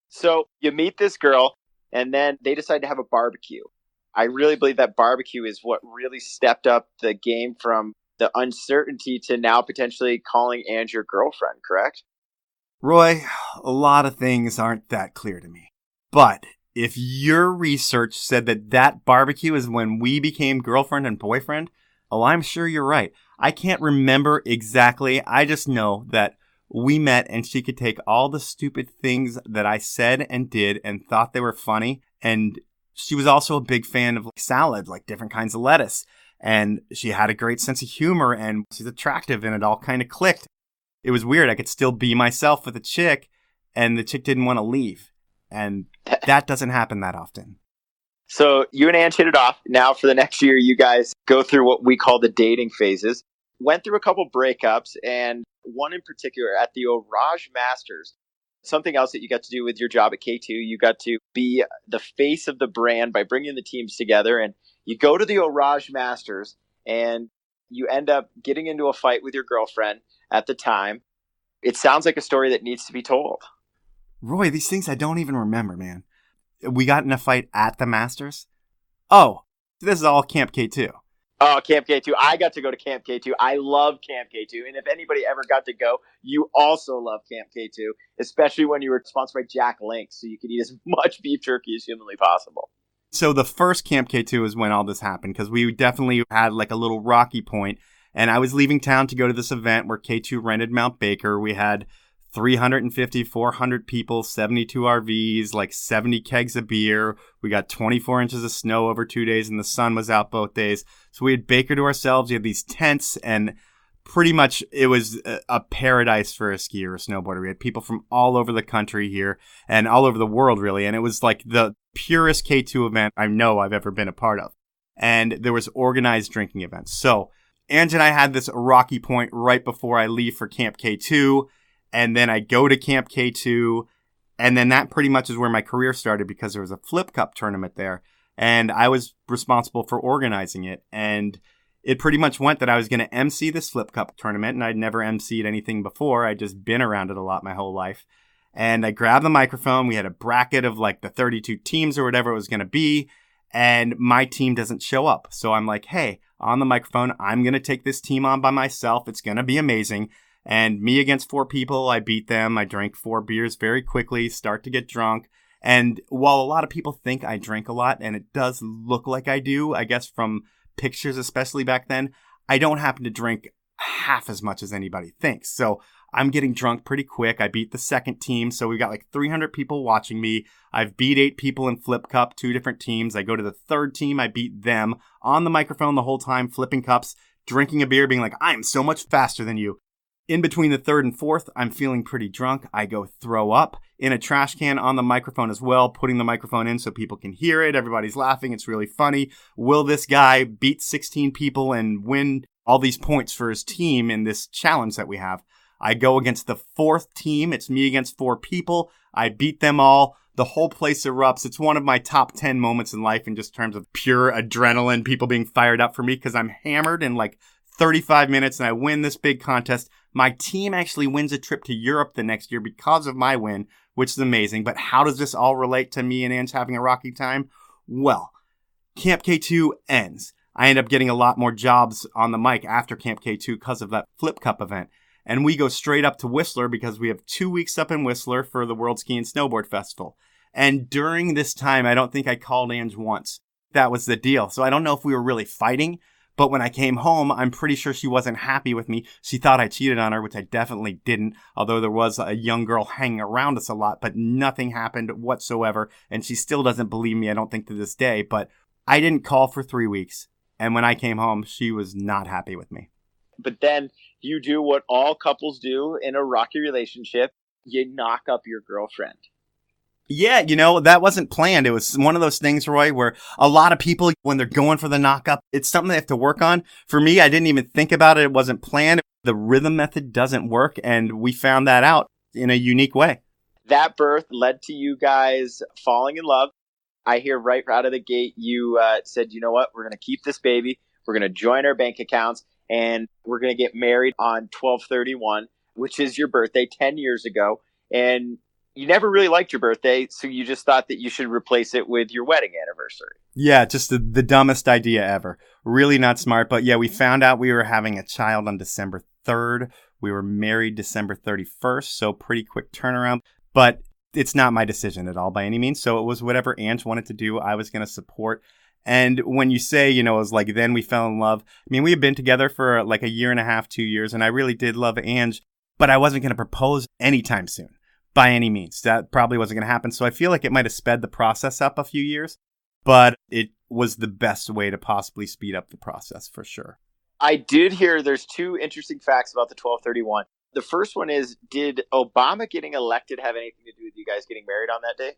So you meet this girl, and then they decide to have a barbecue. I really believe that barbecue is what really stepped up the game from the uncertainty to now potentially calling Ange your girlfriend, correct? Roy, a lot of things aren't that clear to me. But if your research said that barbecue is when we became girlfriend and boyfriend, oh, I'm sure you're right. I can't remember exactly. I just know that we met and she could take all the stupid things that I said and did and thought they were funny. And she was also a big fan of salad, like different kinds of lettuce. And she had a great sense of humor and she's attractive and it all kind of clicked. It was weird. I could still be myself with a chick and the chick didn't want to leave. And that doesn't happen that often. So you and Ange hit it off. Now for the next year, you guys go through what we call the dating phases. Went through a couple breakups, and one in particular at the Orage Masters. Something else that you got to do with your job at K2, you got to be the face of the brand by bringing the teams together. And you go to the Orage Masters, and you end up getting into a fight with your girlfriend at the time. It sounds like a story that needs to be told. Roy, these things I don't even remember, man. We got in a fight at the Masters? Oh, this is all Camp K2. Oh, Camp K2. I got to go to Camp K2. I love Camp K2. And if anybody ever got to go, you also love Camp K2, especially when you were sponsored by Jack Link, so you could eat as much beef jerky as humanly possible. So the first Camp K2 is when all this happened, because we definitely had like a little rocky point. And I was leaving town to go to this event where K2 rented Mount Baker. We had 350, 400 people, 72 RVs, like 70 kegs of beer. We got 24 inches of snow over 2 days and the sun was out both days. So we had Baker to ourselves. We had these tents and pretty much it was a paradise for a skier or a snowboarder. We had people from all over the country here and all over the world, really. And it was like the purest K2 event I know I've ever been a part of. And there was organized drinking events. So Ange and I had this rocky point right before I leave for Camp K2. And then I go to Camp K2, and then that pretty much is where my career started because there was a Flip Cup tournament there, and I was responsible for organizing it. And it pretty much went that I was going to MC this Flip Cup tournament, and I'd never MC'd anything before. I'd just been around it a lot my whole life. And I grabbed the microphone. We had a bracket of like the 32 teams or whatever it was going to be, and my team doesn't show up. So I'm like, hey, on the microphone, I'm going to take this team on by myself. It's going to be amazing. And me against 4 people, I beat them. I drank 4 beers very quickly, start to get drunk. And while a lot of people think I drink a lot, and it does look like I do, I guess from pictures, especially back then, I don't happen to drink half as much as anybody thinks. So I'm getting drunk pretty quick. I beat the second team. So we've got like 300 people watching me. I've beat 8 people in Flip Cup, 2 different teams. I go to the third team. I beat them on the microphone the whole time, flipping cups, drinking a beer, being like, I am so much faster than you. In between the third and fourth, I'm feeling pretty drunk. I go throw up in a trash can on the microphone as well, putting the microphone in so people can hear it. Everybody's laughing. It's really funny. Will this guy beat 16 people and win all these points for his team in this challenge that we have? I go against the fourth team. It's me against four people. I beat them all. The whole place erupts. It's one of my top 10 moments in life in just terms of pure adrenaline, people being fired up for me because I'm hammered in like 35 minutes and I win this big contest. My team actually wins a trip to Europe the next year because of my win, which is amazing. But how does this all relate to me and Ange having a rocky time? Well, Camp K2 ends. I end up getting a lot more jobs on the mic after Camp K2 because of that Flip Cup event. And we go straight up to Whistler because we have 2 weeks up in Whistler for the World Ski and Snowboard Festival. And during this time, I don't think I called Ange once. That was the deal. So I don't know if we were really fighting, but when I came home, I'm pretty sure she wasn't happy with me. She thought I cheated on her, which I definitely didn't, although there was a young girl hanging around us a lot, but nothing happened whatsoever. And she still doesn't believe me, I don't think, to this day. But I didn't call for 3 weeks. And when I came home, she was not happy with me. But then you do what all couples do in a rocky relationship. You knock up your girlfriend. Yeah, that wasn't planned. It was one of those things, Roy, where a lot of people, when they're going for the knock-up, it's something they have to work on. For me, I didn't even think about it. It wasn't planned. The rhythm method doesn't work, and we found that out in a unique way. That birth led to you guys falling in love. I hear right out of the gate, you said, you know what, we're going to keep this baby. We're going to join our bank accounts, and we're going to get married on 12/31, which is your birthday 10 years ago. And you never really liked your birthday, so you just thought that you should replace it with your wedding anniversary. Yeah, just the dumbest idea ever. Really not smart. But yeah, we found out we were having a child on December 3rd. We were married December 31st, so pretty quick turnaround. But it's not my decision at all by any means. So it was whatever Ange wanted to do, I was going to support. And when you say, it was like, then we fell in love. I mean, we had been together for like a year and a half, 2 years, and I really did love Ange, but I wasn't going to propose anytime soon. By any means. That probably wasn't going to happen. So I feel like it might have sped the process up a few years, but it was the best way to possibly speed up the process for sure. I did hear there's 2 interesting facts about the 12/31. The first one is, did Obama getting elected have anything to do with you guys getting married on that day?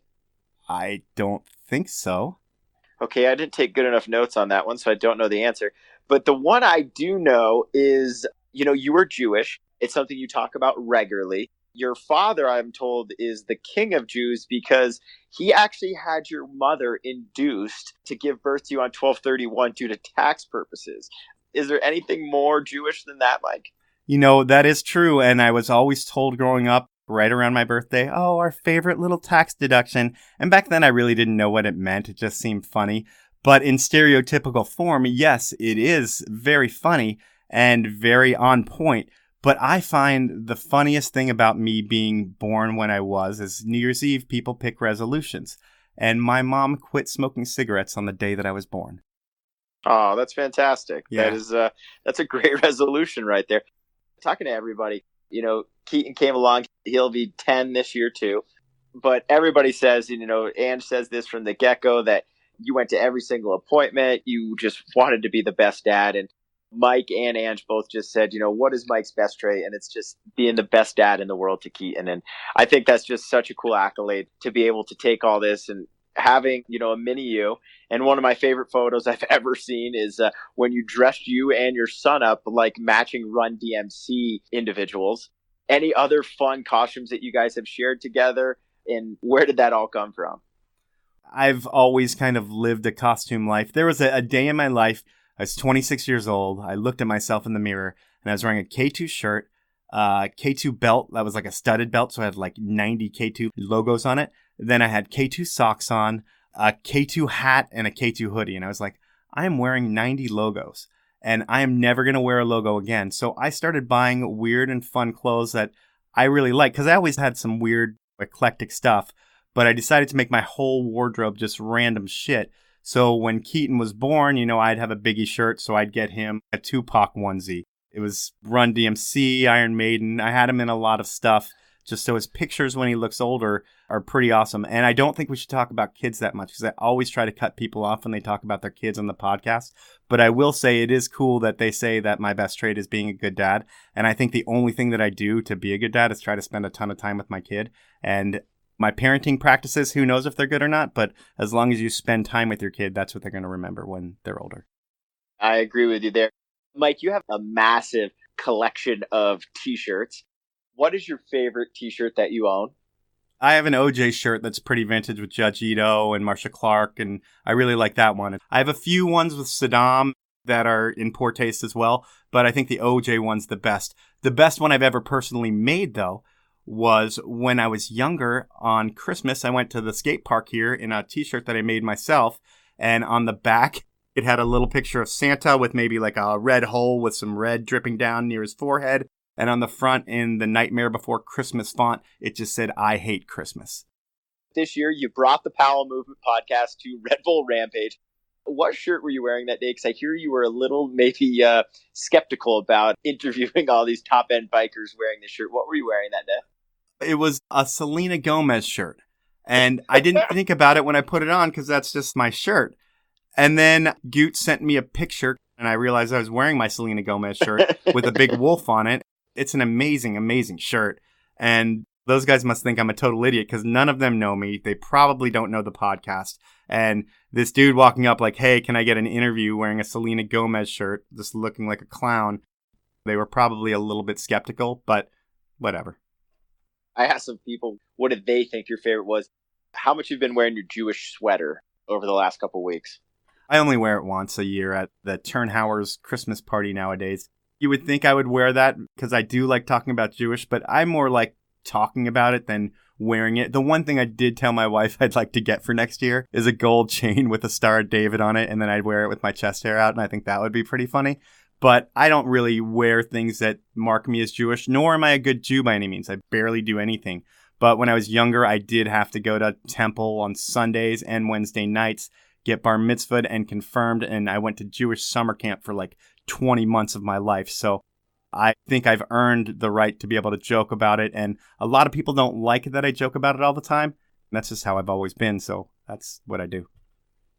I don't think so. Okay, I didn't take good enough notes on that one, so I don't know the answer. But the one I do know is, you were Jewish. It's something you talk about regularly. Your father, I'm told, is the king of Jews because he actually had your mother induced to give birth to you on 12/31 due to tax purposes. Is there anything more Jewish than that, Mike? That is true. And I was always told growing up, right around my birthday, oh, our favorite little tax deduction. And back then I really didn't know what it meant. It just seemed funny. But in stereotypical form, yes, it is very funny and very on point. But I find the funniest thing about me being born when I was is New Year's Eve, people pick resolutions. And my mom quit smoking cigarettes on the day that I was born. Oh, that's fantastic. Yeah. That's a great resolution right there. Talking to everybody, Keaton came along. He'll be 10 this year too. But everybody says, Ange says this from the get-go, that you went to every single appointment. You just wanted to be the best dad. And Mike and Ange both just said, what is Mike's best trait? And it's just being the best dad in the world to Keaton. And I think that's just such a cool accolade to be able to take all this and having, a mini you. And one of my favorite photos I've ever seen is when you dressed you and your son up like matching Run DMC individuals. Any other fun costumes that you guys have shared together? And where did that all come from? I've always kind of lived a costume life. There was a day in my life. I was 26 years old. I looked at myself in the mirror and I was wearing a K2 shirt, K2 belt. That was like a studded belt. So I had like 90 K2 logos on it. Then I had K2 socks on, a K2 hat, and a K2 hoodie. And I was like, I am wearing 90 logos and I am never going to wear a logo again. So I started buying weird and fun clothes that I really like because I always had some weird, eclectic stuff. But I decided to make my whole wardrobe just random shit. So when Keaton was born, I'd have a Biggie shirt, so I'd get him a Tupac onesie. It was Run DMC, Iron Maiden. I had him in a lot of stuff, just so his pictures when he looks older are pretty awesome. And I don't think we should talk about kids that much, because I always try to cut people off when they talk about their kids on the podcast. But I will say it is cool that they say that my best trait is being a good dad. And I think the only thing that I do to be a good dad is try to spend a ton of time with my kid. And my parenting practices, who knows if they're good or not, but as long as you spend time with your kid, that's what they're going to remember when they're older. I agree with you there. Mike, you have a massive collection of t-shirts. What is your favorite t-shirt that you own? I have an OJ shirt that's pretty vintage with Judge Ito and Marcia Clark, and I really like that one. I have a few ones with Saddam that are in poor taste as well, but I think the OJ one's the best. The best one I've ever personally made, though, was when I was younger on Christmas. I went to the skate park here in a t-shirt that I made myself, and on the back, it had a little picture of Santa with maybe like a red hole with some red dripping down near his forehead. And on the front, in the Nightmare Before Christmas font, it just said, "I hate Christmas." This year, you brought the Powell Movement podcast to Red Bull Rampage. What shirt were you wearing that day? Because I hear you were a little maybe skeptical about interviewing all these top-end bikers wearing this shirt. What were you wearing that day? It was a Selena Gomez shirt. And I didn't think about it when I put it on because that's just my shirt. And then Goot sent me a picture, and I realized I was wearing my Selena Gomez shirt with a big wolf on it. It's an amazing, amazing shirt. And those guys must think I'm a total idiot because none of them know me. They probably don't know the podcast. And this dude walking up like, "Hey, can I get an interview wearing a Selena Gomez shirt?" Just looking like a clown. They were probably a little bit skeptical, but whatever. I asked some people, what did they think your favorite was? How much you've been wearing your Jewish sweater over the last couple weeks? I only wear it once a year at the Turnhauer's Christmas party nowadays. You would think I would wear that because I do like talking about Jewish, but I more like talking about it than wearing it. The one thing I did tell my wife I'd like to get for next year is a gold chain with a Star of David on it, and then I'd wear it with my chest hair out, and I think that would be pretty funny. But I don't really wear things that mark me as Jewish, nor am I a good Jew by any means. I barely do anything. But when I was younger, I did have to go to temple on Sundays and Wednesday nights, get bar mitzvahed and confirmed, and I went to Jewish summer camp for like 20 months of my life. So I think I've earned the right to be able to joke about it. And a lot of people don't like that I joke about it all the time. And that's just how I've always been. So that's what I do.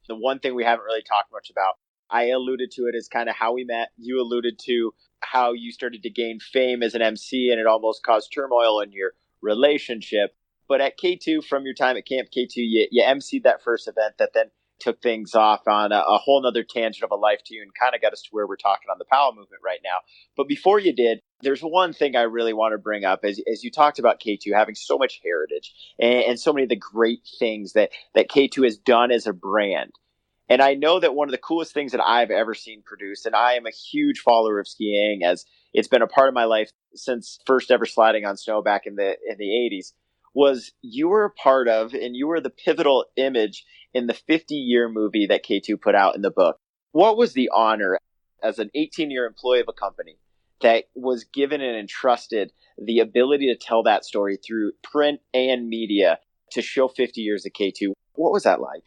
The one thing we haven't really talked much about, I alluded to it as kind of how we met. You alluded to how you started to gain fame as an MC and it almost caused turmoil in your relationship. But at K2, from your time at Camp K2, you MC'd that first event that then took things off on a whole nother tangent of a life to you and kind of got us to where we're talking on the Powell movement right now. But before you did, there's one thing I really want to bring up as you talked about K2 having so much heritage and so many of the great things that K2 has done as a brand. And I know that one of the coolest things that I've ever seen produced, and I am a huge follower of skiing as it's been a part of my life since first ever sliding on snow back in the 80s, was you were a part of and you were the pivotal image in the 50-year movie that K2 put out in the book. What was the honor as an 18-year employee of a company that was given and entrusted the ability to tell that story through print and media to show 50 years of K2? What was that like?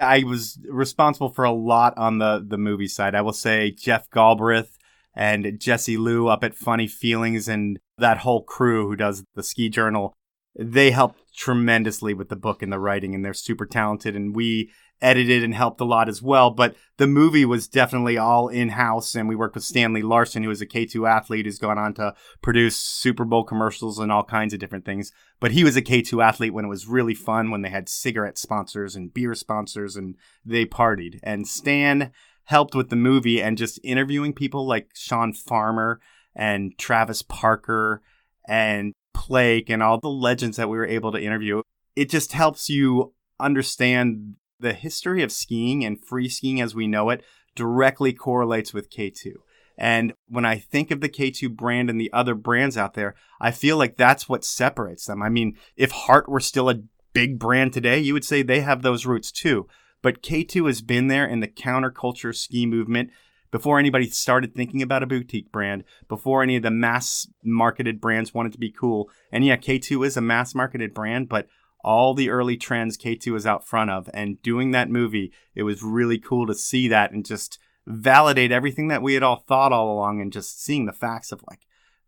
I was responsible for a lot on the movie side. I will say Jeff Galbraith and Jesse Liu up at Funny Feelings and that whole crew who does the Ski Journal, they helped tremendously with the book and the writing, and they're super talented, and we edited and helped a lot as well. But the movie was definitely all in-house, and we worked with Stanley Larson, who is a K2 athlete who's gone on to produce Super Bowl commercials and all kinds of different things. But he was a K2 athlete when it was really fun, when they had cigarette sponsors and beer sponsors, and they partied. And Stan helped with the movie and just interviewing people like Sean Farmer and Travis Parker and Blake and all the legends that we were able to interview. It just helps you understand the history of skiing, and free skiing as we know it directly correlates with K2. And when I think of the K2 brand and the other brands out there, I feel like that's what separates them. I mean, if Hart were still a big brand today, you would say they have those roots too. But K2 has been there in the counterculture ski movement before anybody started thinking about a boutique brand, before any of the mass marketed brands wanted to be cool. And yeah, K2 is a mass marketed brand, but all the early trends K2 is out front of. And doing that movie, it was really cool to see that and just validate everything that we had all thought all along, and just seeing the facts of like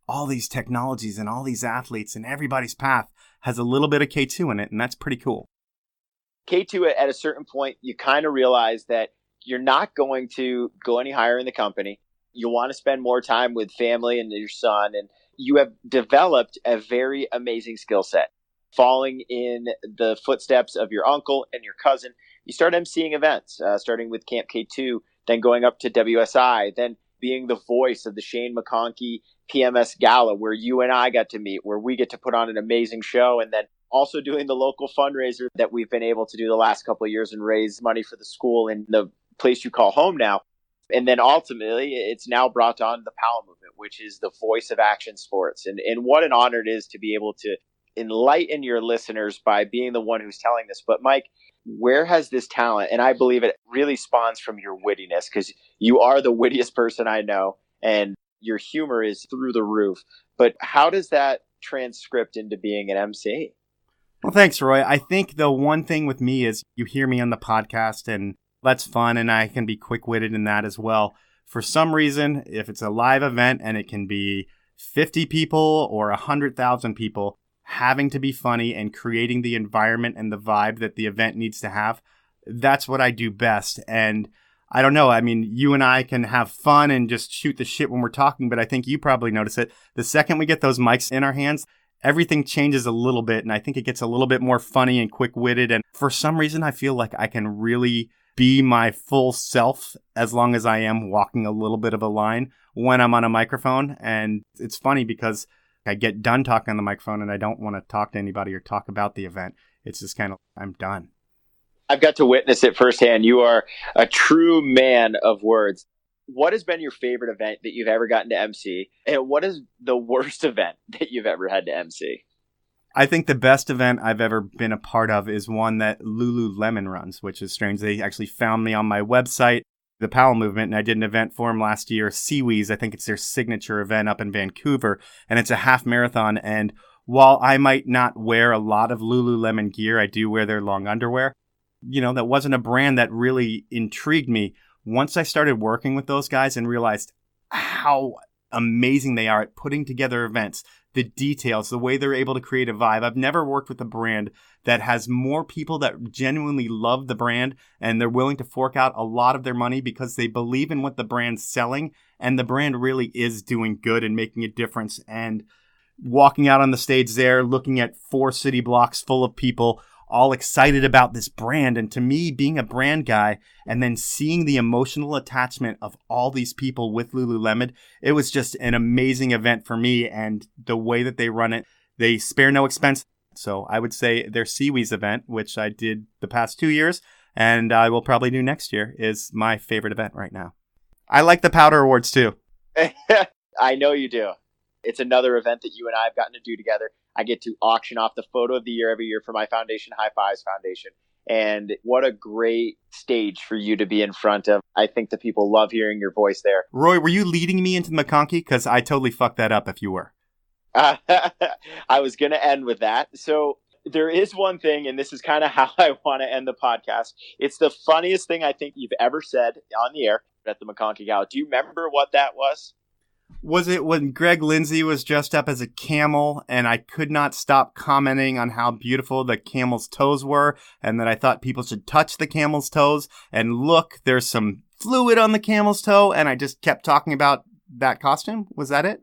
all these technologies and all these athletes and everybody's path has a little bit of K2 in it. And that's pretty cool. K2, at a certain point, you kind of realize that you're not going to go any higher in the company. You want to spend more time with family and your son. And you have developed a very amazing skill set. Following in the footsteps of your uncle and your cousin, you start emceeing events, starting with Camp K2, then going up to WSI, then being the voice of the Shane McConkey PMS Gala, where you and I got to meet, where we get to put on an amazing show, and then also doing the local fundraiser that we've been able to do the last couple of years and raise money for the school in the place you call home now. And then ultimately, it's now brought on the Powell movement, which is the voice of action sports. And what an honor it is to be able to enlighten your listeners by being the one who's telling this. But Mike, where has this talent, and I believe it really spawns from your wittiness, because you are the wittiest person I know, and your humor is through the roof. But how does that transcript into being an MC? Well, thanks, Roy. I think the one thing with me is you hear me on the podcast, and that's fun, and I can be quick-witted in that as well. For some reason, if it's a live event and it can be 50 people or 100,000 people, having to be funny and creating the environment and the vibe that the event needs to have, that's what I do best. And I don't know, I mean, you and I can have fun and just shoot the shit when we're talking, but I think you probably notice it. The second we get those mics in our hands, everything changes a little bit, and I think it gets a little bit more funny and quick-witted. And for some reason, I feel like I can really be my full self as long as I am walking a little bit of a line when I'm on a microphone. And it's funny because I get done talking on the microphone and I don't want to talk to anybody or talk about the event. It's just kind of, I'm done. I've got to witness it firsthand. You are a true man of words. What has been your favorite event that you've ever gotten to MC? And what is the worst event that you've ever had to MC? I think the best event I've ever been a part of is one that Lululemon runs, which is strange. They actually found me on my website, the Powell Movement, and I did an event for them last year, Weis. I think it's their signature event up in Vancouver, and it's a half marathon. And while I might not wear a lot of Lululemon gear, I do wear their long underwear. You know, that wasn't a brand that really intrigued me. Once I started working with those guys and realized how amazing they are at putting together events, the details, the way they're able to create a vibe. I've never worked with a brand that has more people that genuinely love the brand and they're willing to fork out a lot of their money because they believe in what the brand's selling, and the brand really is doing good and making a difference. And walking out on the stage there, looking at 4 city blocks full of people all excited about this brand. And to me, being a brand guy and then seeing the emotional attachment of all these people with Lululemon, it was just an amazing event for me. And the way that they run it, they spare no expense. So I would say their Weis event, which I did the past 2 years and I will probably do next year, is my favorite event right now. I like the Powder Awards too. I know you do. It's another event that you and I have gotten to do together. I get to auction off the photo of the year every year for my foundation, High Fives Foundation. And what a great stage for you to be in front of. I think the people love hearing your voice there. Roy, were you leading me into McConkey? Because I totally fucked that up if you were. I was going to end with that. So there is one thing, and this is kind of how I want to end the podcast. It's the funniest thing I think you've ever said on the air at the McConkey Gala. Do you remember what that was? Was it when Greg Lindsay was dressed up as a camel and I could not stop commenting on how beautiful the camel's toes were and that I thought people should touch the camel's toes and look, there's some fluid on the camel's toe, and I just kept talking about that costume? Was that it?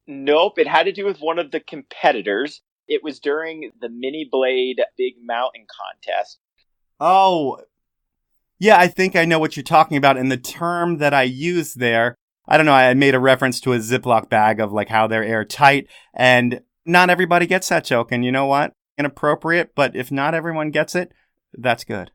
Nope. It had to do with one of the competitors. It was during the Mini Blade Big Mountain Contest. Oh, yeah, I think I know what you're talking about. And the term that I used there, I don't know, I made a reference to a Ziploc bag of like how they're airtight, and not everybody gets that joke. And you know what? Inappropriate, but if not everyone gets it, that's good.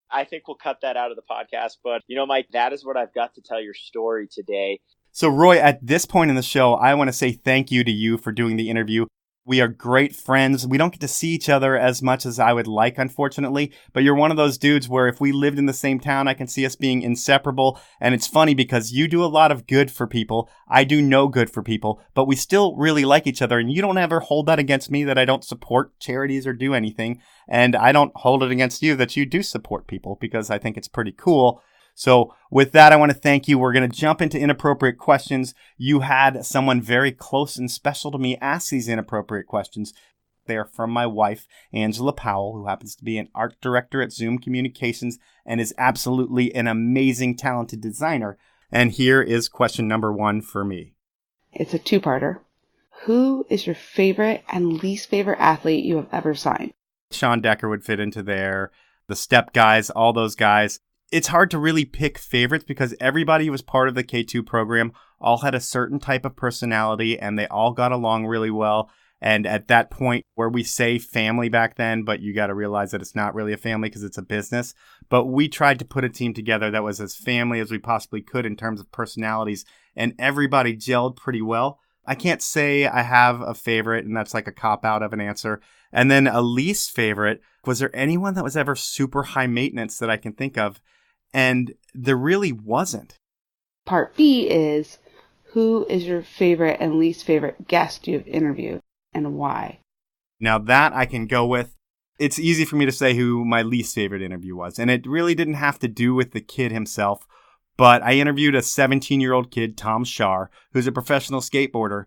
I think we'll cut that out of the podcast. But, you know, Mike, that is what I've got to tell your story today. So, Roy, at this point in the show, I want to say thank you to you for doing the interview. We are great friends. We don't get to see each other as much as I would like, unfortunately, but you're one of those dudes where if we lived in the same town, I can see us being inseparable. And it's funny because you do a lot of good for people. I do no good for people, but we still really like each other. And you don't ever hold that against me that I don't support charities or do anything. And I don't hold it against you that you do support people, because I think it's pretty cool. So with that, I want to thank you. We're going to jump into inappropriate questions. You had someone very close and special to me ask these inappropriate questions. They are from my wife, Angela Powell, who happens to be an art director at Zoom Communications and is absolutely an amazing, talented designer. And here is question number 1 for me. It's a 2-parter. Who is your favorite and least favorite athlete you have ever signed? Sean Decker would fit into there. The Step guys, all those guys. it's hard to really pick favorites because everybody who was part of the K2 program all had a certain type of personality and they all got along really well. And at that point where we say family back then, but you got to realize that it's not really a family because it's a business. But we tried to put a team together that was as family as we possibly could in terms of personalities. And everybody gelled pretty well. I can't say I have a favorite, and that's like a cop-out of an answer. And then a least favorite, was there anyone that was ever super high maintenance that I can think of? And there really wasn't. Part B is, who is your favorite and least favorite guest you've interviewed and why? Now that I can go with. It's easy for me to say who my least favorite interview was. And it really didn't have to do with the kid himself. But I interviewed a 17-year-old kid, Tom Shar, who's a professional skateboarder.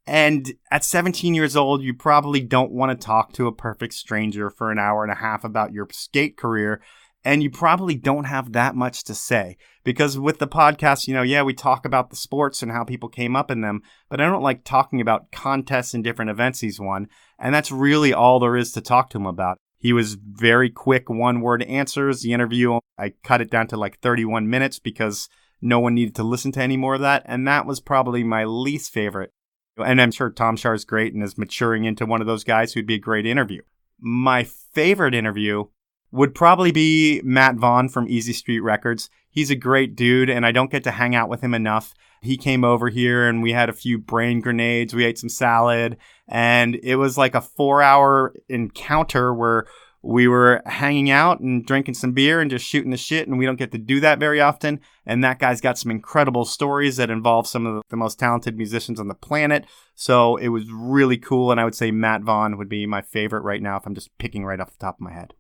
And at 17 years old, you probably don't want to talk to a perfect stranger for an hour and a half about your skate career. And you probably don't have that much to say. Because with the podcast, we talk about the sports and how people came up in them. But I don't like talking about contests and different events he's won. And that's really all there is to talk to him about. He was very quick one-word answers. The interview, I cut it down to like 31 minutes because no one needed to listen to any more of that. And that was probably my least favorite. And I'm sure Tom Shar is great and is maturing into one of those guys who'd be a great interview. My favorite interview would probably be Matt Vaughn from Easy Street Records. He's a great dude, and I don't get to hang out with him enough. He came over here, and we had a few brain grenades. We ate some salad, and it was like a 4-hour encounter where we were hanging out and drinking some beer and just shooting the shit, and we don't get to do that very often. And that guy's got some incredible stories that involve some of the most talented musicians on the planet. So it was really cool, and I would say Matt Vaughn would be my favorite right now if I'm just picking right off the top of my head.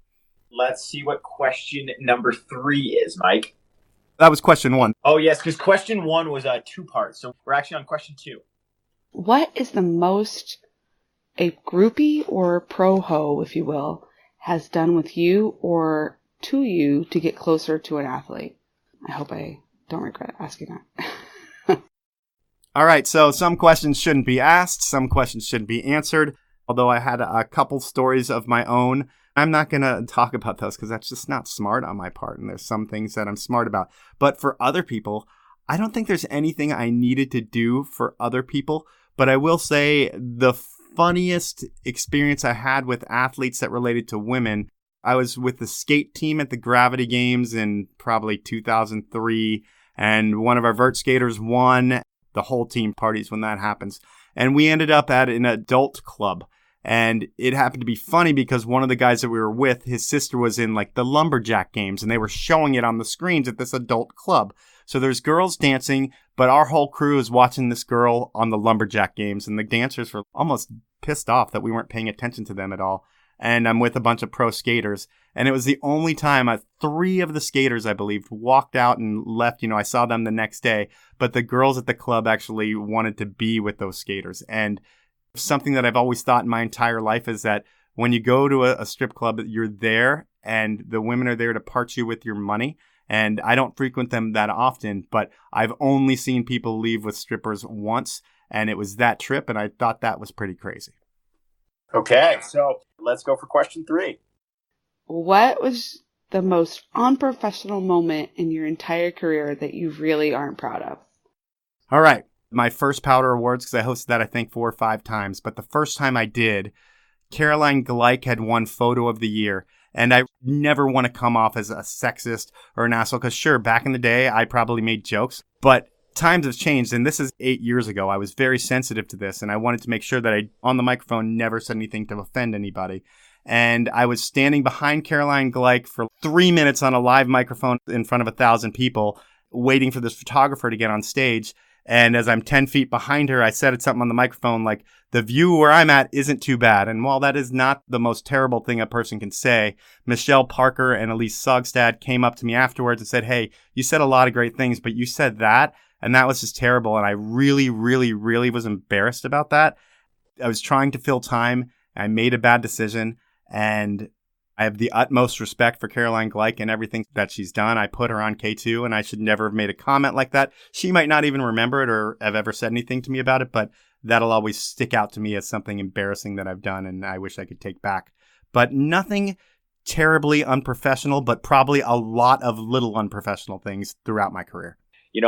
Let's see what question number 3 is, Mike. That was question 1. Oh, yes, because question 1 was 2 parts. So we're actually on question 2. What is the most a groupie or pro-ho, if you will, has done with you or to you to get closer to an athlete? I hope I don't regret asking that. All right, so some questions shouldn't be asked. Some questions shouldn't be answered. Although I had a couple stories of my own. I'm not going to talk about those because that's just not smart on my part. And there's some things that I'm smart about. But for other people, I don't think there's anything I needed to do for other people. But I will say the funniest experience I had with athletes that related to women, I was with the skate team at the Gravity Games in probably 2003. And one of our vert skaters won. The whole team parties when that happens. And we ended up at an adult club. And it happened to be funny because one of the guys that we were with, his sister was in like the lumberjack games and they were showing it on the screens at this adult club. So there's girls dancing, but our whole crew is watching this girl on the lumberjack games and the dancers were almost pissed off that we weren't paying attention to them at all. And I'm with a bunch of pro skaters. And it was the only time 3 of the skaters, I believe, walked out and left. I saw them the next day, but the girls at the club actually wanted to be with those skaters. And something that I've always thought in my entire life is that when you go to a strip club, you're there and the women are there to part you with your money. And I don't frequent them that often, but I've only seen people leave with strippers once. And it was that trip. And I thought that was pretty crazy. Okay, so let's go for question 3. What was the most unprofessional moment in your entire career that you really aren't proud of? All right. My first Powder Awards, because I hosted that, I think, 4 or 5 times. But the first time I did, Caroline Gleich had won Photo of the Year. And I never want to come off as a sexist or an asshole. Because sure, back in the day, I probably made jokes. But times have changed. And this is 8 years ago. I was very sensitive to this. And I wanted to make sure that I, on the microphone, never said anything to offend anybody. And I was standing behind Caroline Gleich for 3 minutes on a live microphone in front of 1,000 people, waiting for this photographer to get on stage. And as I'm 10 feet behind her, I said something on the microphone like, the view where I'm at isn't too bad. And while that is not the most terrible thing a person can say, Michelle Parker and Elise Sogstad came up to me afterwards and said, hey, you said a lot of great things, but you said that, and that was just terrible. And I really, really, really was embarrassed about that. I was trying to fill time. I made a bad decision. And I have the utmost respect for Caroline Gleich and everything that she's done. I put her on K2 and I should never have made a comment like that. She might not even remember it or have ever said anything to me about it, but that'll always stick out to me as something embarrassing that I've done and I wish I could take back. But nothing terribly unprofessional, but probably a lot of little unprofessional things throughout my career.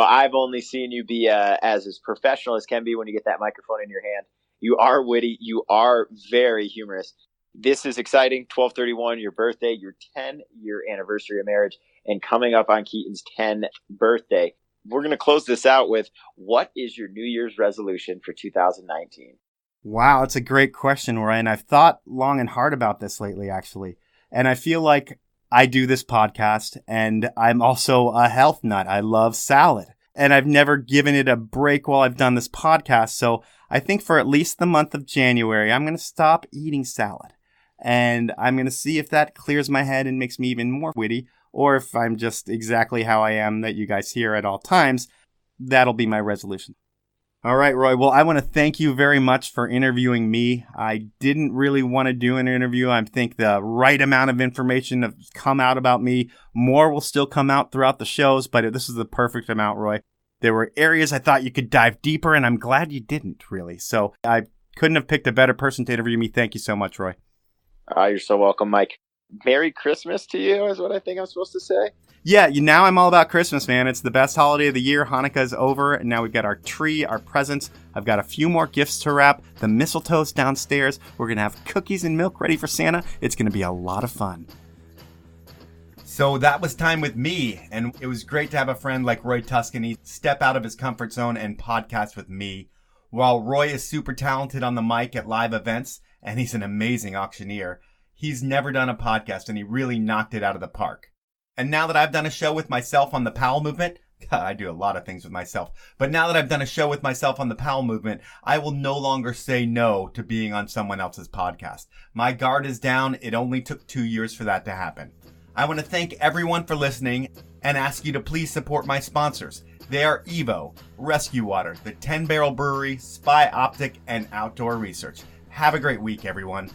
I've only seen you be as professional as can be when you get that microphone in your hand. You are witty. You are very humorous. This is exciting. 12/31, your birthday, your 10-year anniversary of marriage, and coming up on Keaton's 10th birthday. We're going to close this out with, what is your New Year's resolution for 2019? Wow, that's a great question, Ryan. I've thought long and hard about this lately, actually. And I feel like I do this podcast, and I'm also a health nut. I love salad. And I've never given it a break while I've done this podcast. So I think for at least the month of January, I'm going to stop eating salad. And I'm going to see if that clears my head and makes me even more witty, or if I'm just exactly how I am that you guys hear at all times. That'll be my resolution. All right, Roy. Well, I want to thank you very much for interviewing me. I didn't really want to do an interview. I think the right amount of information has come out about me. More will still come out throughout the shows, but this is the perfect amount, Roy. There were areas I thought you could dive deeper, and I'm glad you didn't, really. So I couldn't have picked a better person to interview me. Thank you so much, Roy. You're so welcome, Mike. Merry Christmas to you is what I think I'm supposed to say. Yeah, now I'm all about Christmas, man. It's the best holiday of the year. Hanukkah's over, and now we've got our tree, our presents. I've got a few more gifts to wrap. The mistletoe's downstairs. We're going to have cookies and milk ready for Santa. It's going to be a lot of fun. So that was time with me, and it was great to have a friend like Roy Tuscany step out of his comfort zone and podcast with me. While Roy is super talented on the mic at live events, and he's an amazing auctioneer, he's never done a podcast, and he really knocked it out of the park. And now that I've done a show with myself on the Powell movement, I do a lot of things with myself, but now that I've done a show with myself on the Powell movement, I will no longer say no to being on someone else's podcast. My guard is down. It only took 2 years for that to happen. I want to thank everyone for listening and ask you to please support my sponsors. They are Evo, Rescue Water, the 10 Barrel Brewery, Spy Optic, and Outdoor Research. Have a great week, everyone.